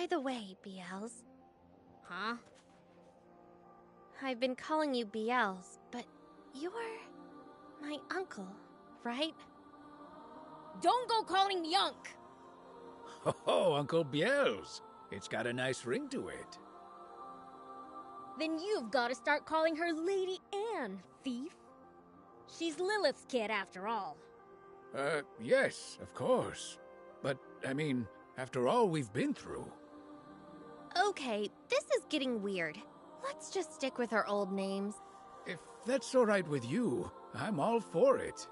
By the way, BLs. Huh? I've been calling you BLs, but you're my uncle, right? Don't go calling me Unc! Oh, Uncle Biels. It's got a nice ring to it. Then you've got to start calling her Lady Anne, thief. She's Lilith's kid, after all. Yes, of course. But, I mean, after all we've been through. Okay, this is getting weird. Let's just stick with our old names. If that's all right with you, I'm all for it.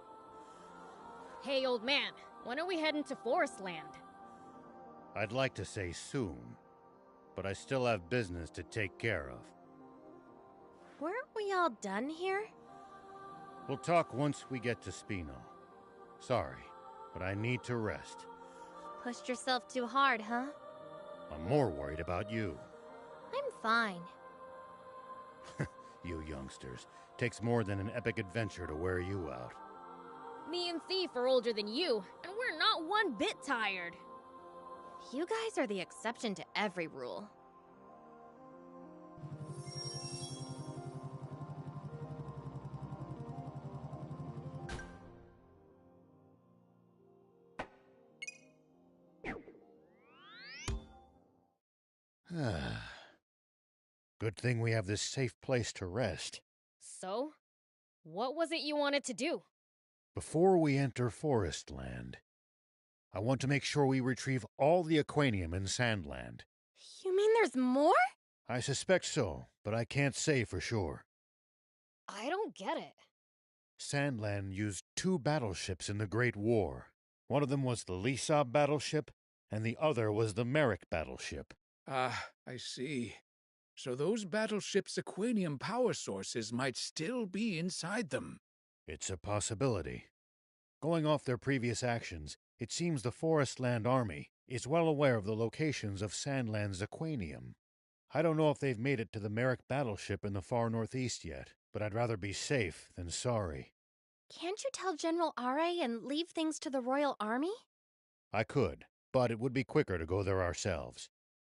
Hey, old man, when are we heading to Forest Land? I'd like to say soon, but I still have business to take care of. Weren't we all done here? We'll talk once we get to Spino. Sorry, but I need to rest. Pushed yourself too hard, huh? I'm more worried about you. I'm fine. You youngsters. Takes more than an epic adventure to wear you out. Me and Thief are older than you, and we're not one bit tired. You guys are the exception to every rule. Good thing we have this safe place to rest. So? What was it you wanted to do? Before we enter Forest Land, I want to make sure we retrieve all the Aquanium in Sandland. You mean there's more? I suspect so, but I can't say for sure. I don't get it. Sandland used 2 battleships in the Great War. One of them was the Lisab battleship, and the other was the Merrick battleship. Ah, I see. So those battleships' Aquanium power sources might still be inside them. It's a possibility. Going off their previous actions, it seems the Forest Land Army is well aware of the locations of Sandland's Aquanium. I don't know if they've made it to the Merrick battleship in the far northeast yet, but I'd rather be safe than sorry. Can't you tell General Are and leave things to the Royal Army? I could, but it would be quicker to go there ourselves.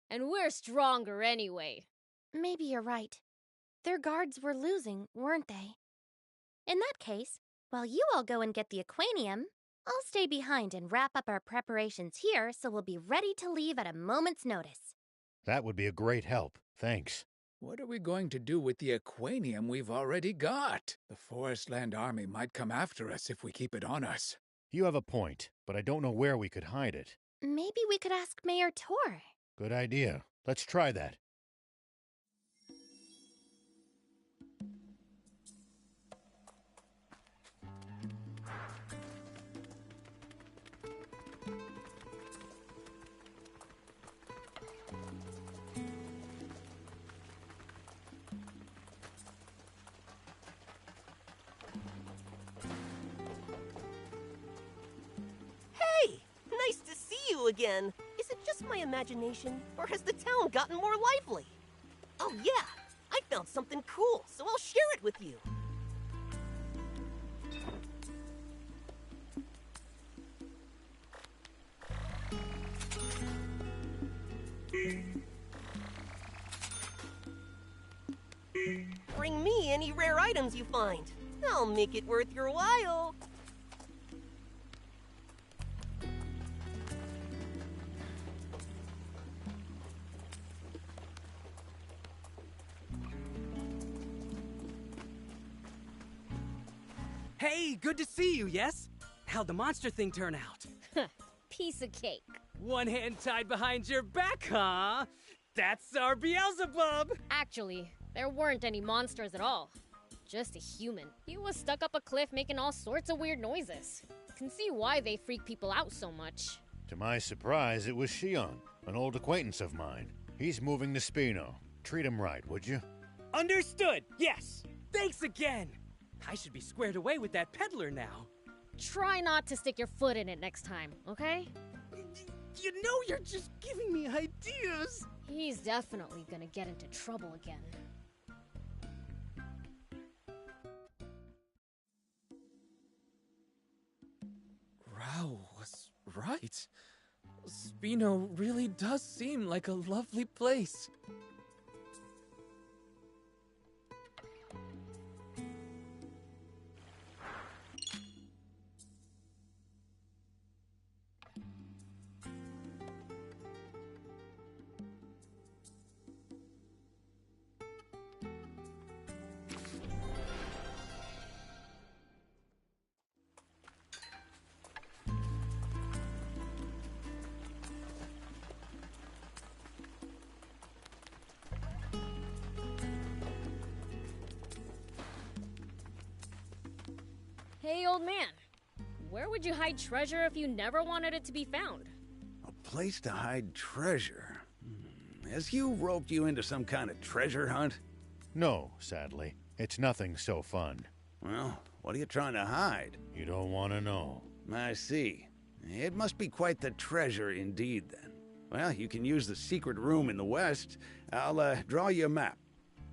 And we're stronger anyway. Maybe you're right. Their guards were losing, weren't they? In that case, while you all go and get the Aquanium, I'll stay behind and wrap up our preparations here so we'll be ready to leave at a moment's notice. That would be a great help, thanks. What are we going to do with the Aquanium we've already got? The Forest Land Army might come after us if we keep it on us. You have a point, but I don't know where we could hide it. Maybe we could ask Mayor Tor. Good idea. Let's try that. Nice to see you again. Is it just my imagination, or has the town gotten more lively? Oh yeah, I found something cool, so I'll share it with you. Bring me any rare items you find. I'll make it worth your while. Hey, good to see you, yes? How'd the monster thing turn out? Piece of cake. One hand tied behind your back, huh? That's our Beelzebub! Actually, there weren't any monsters at all. Just a human. He was stuck up a cliff making all sorts of weird noises. Can see why they freak people out so much. To my surprise, it was Shion, an old acquaintance of mine. He's moving to Spino. Treat him right, would you? Understood, yes! Thanks again! I should be squared away with that peddler now. Try not to stick your foot in it next time, okay? You know you're just giving me ideas! He's definitely gonna get into trouble again. Rao was right. Spino really does seem like a lovely place. Hey, old man. Where would you hide treasure if you never wanted it to be found? A place to hide treasure? Has you roped you into some kind of treasure hunt? No, sadly. It's nothing so fun. Well, what are you trying to hide? You don't want to know. I see. It must be quite the treasure indeed, then. Well, you can use the secret room in the west. I'll draw you a map.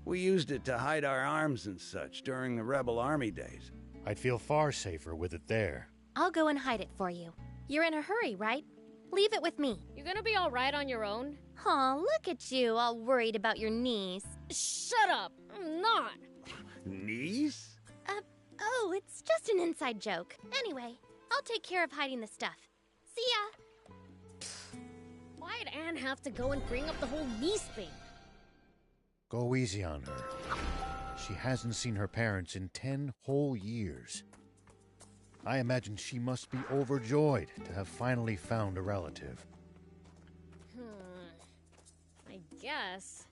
We used it to hide our arms and such during the rebel army days. I'd feel far safer with it there. I'll go and hide it for you. You're in a hurry, right? Leave it with me. You gonna be alright on your own? Aw, look at you, all worried about your knees. Shut up! I'm not! Knees? Oh, it's just an inside joke. Anyway, I'll take care of hiding the stuff. See ya! Why'd Anne have to go and bring up the whole niece thing? Go easy on her. She hasn't seen her parents in 10 whole years. I imagine she must be overjoyed to have finally found a relative. I guess.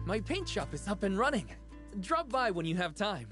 My paint shop is up and running. Drop by when you have time.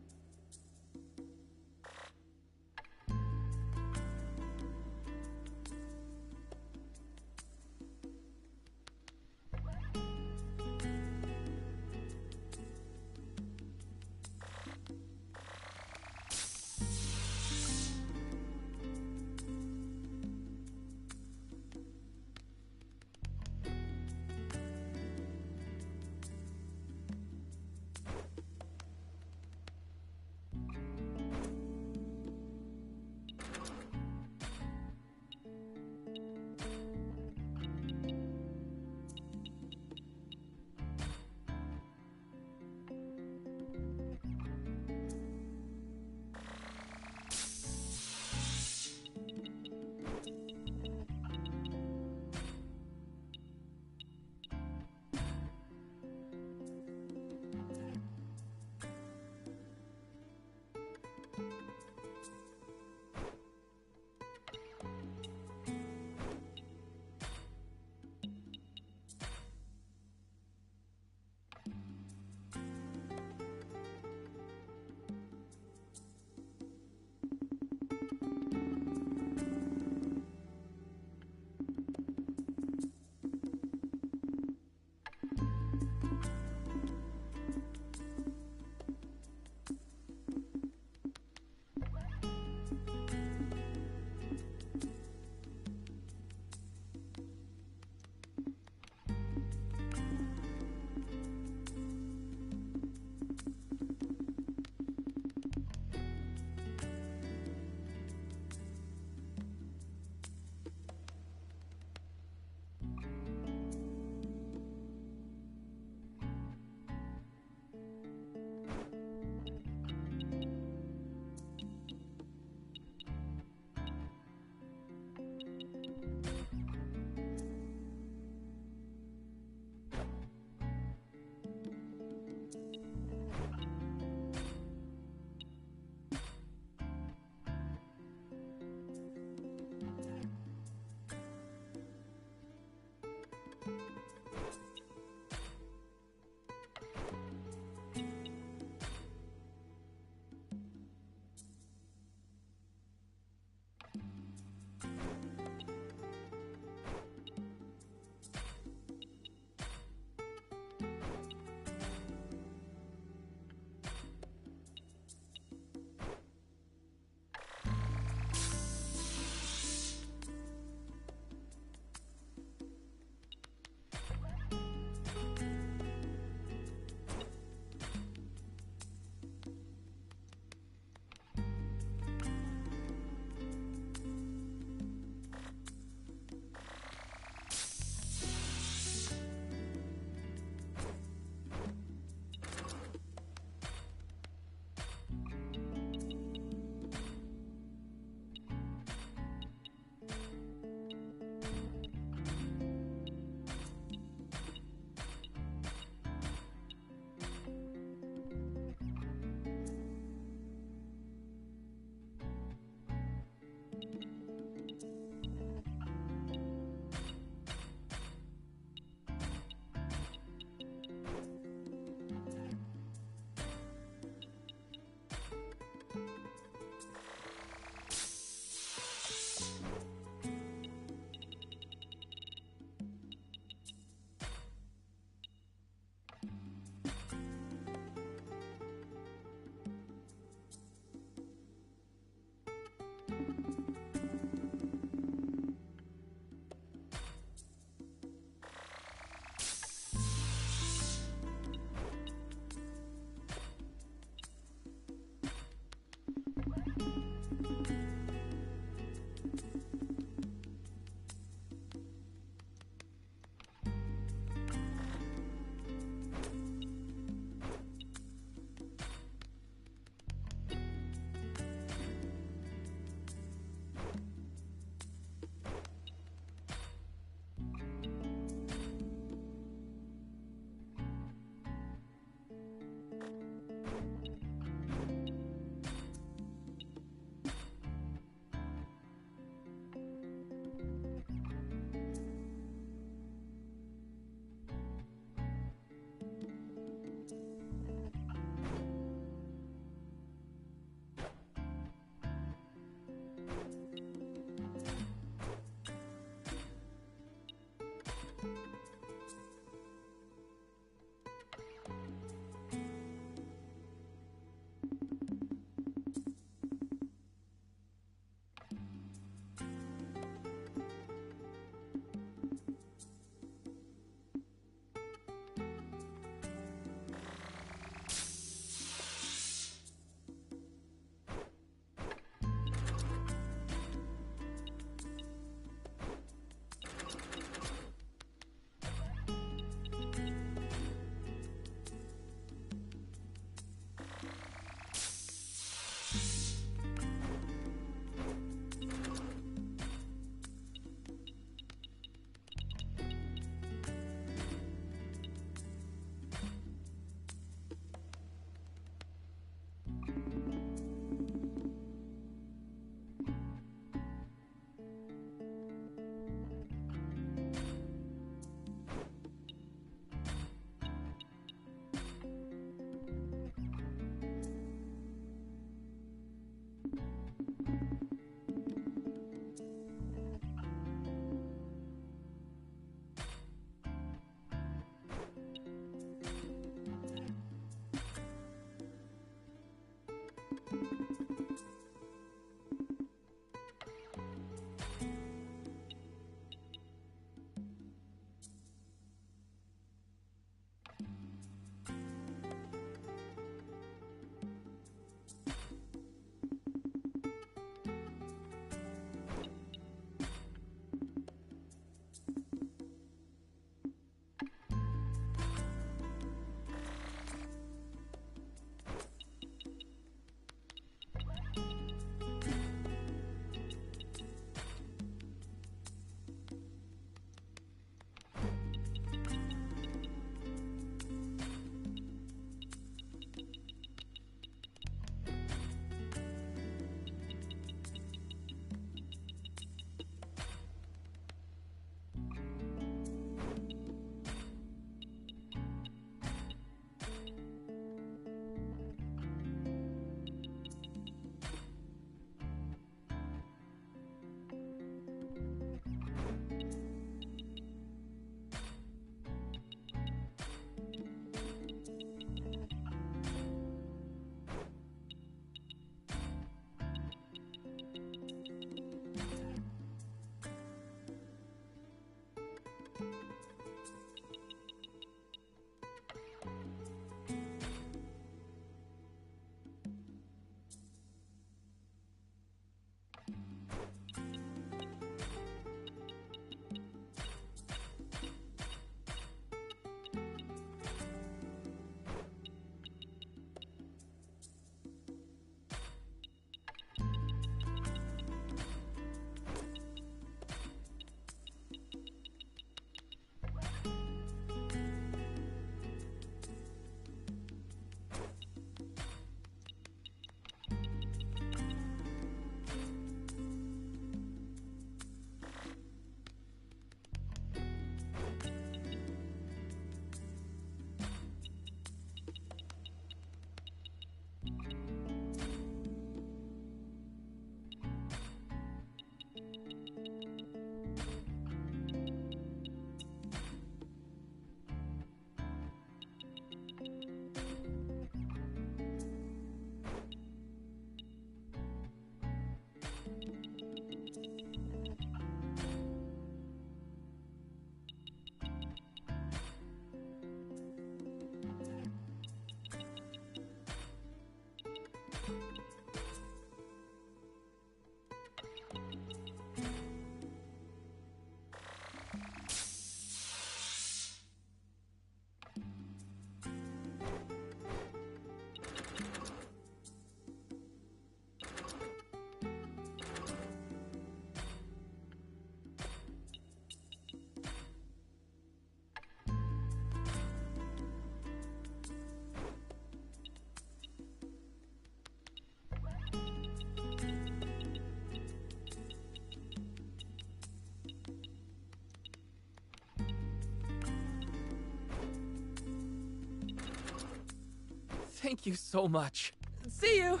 Thank you so much. See you!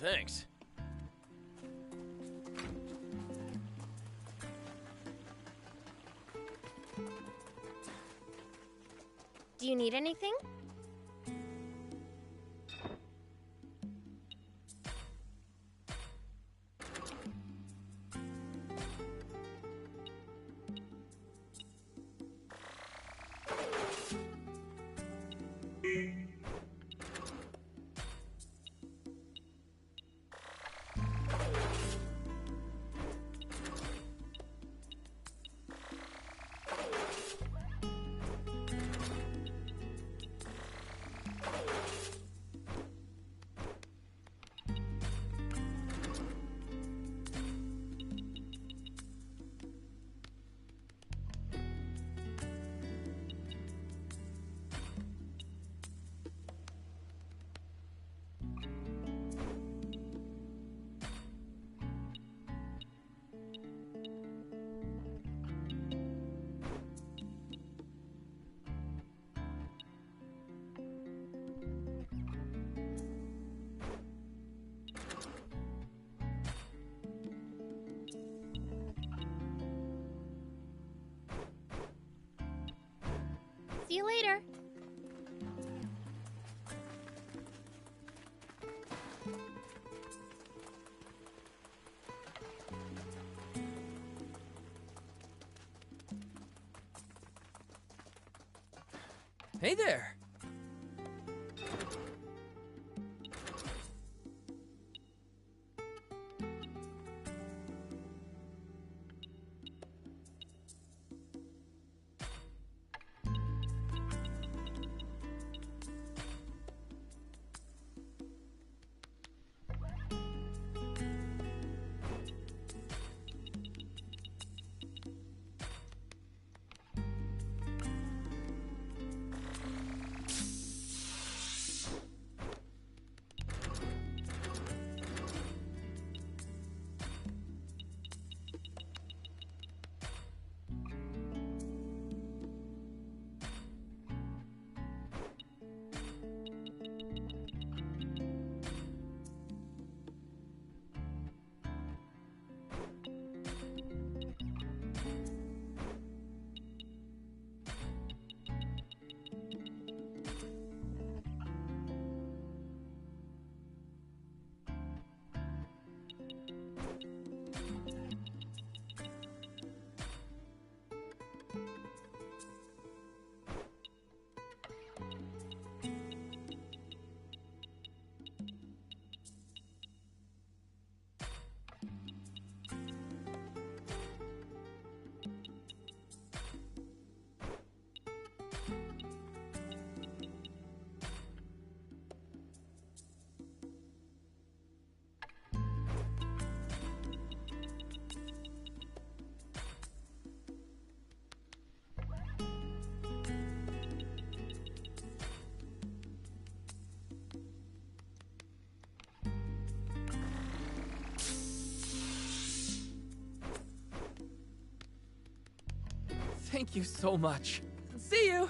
Thanks. Do you need anything? See you later. Hey there! Thank you so much. See you!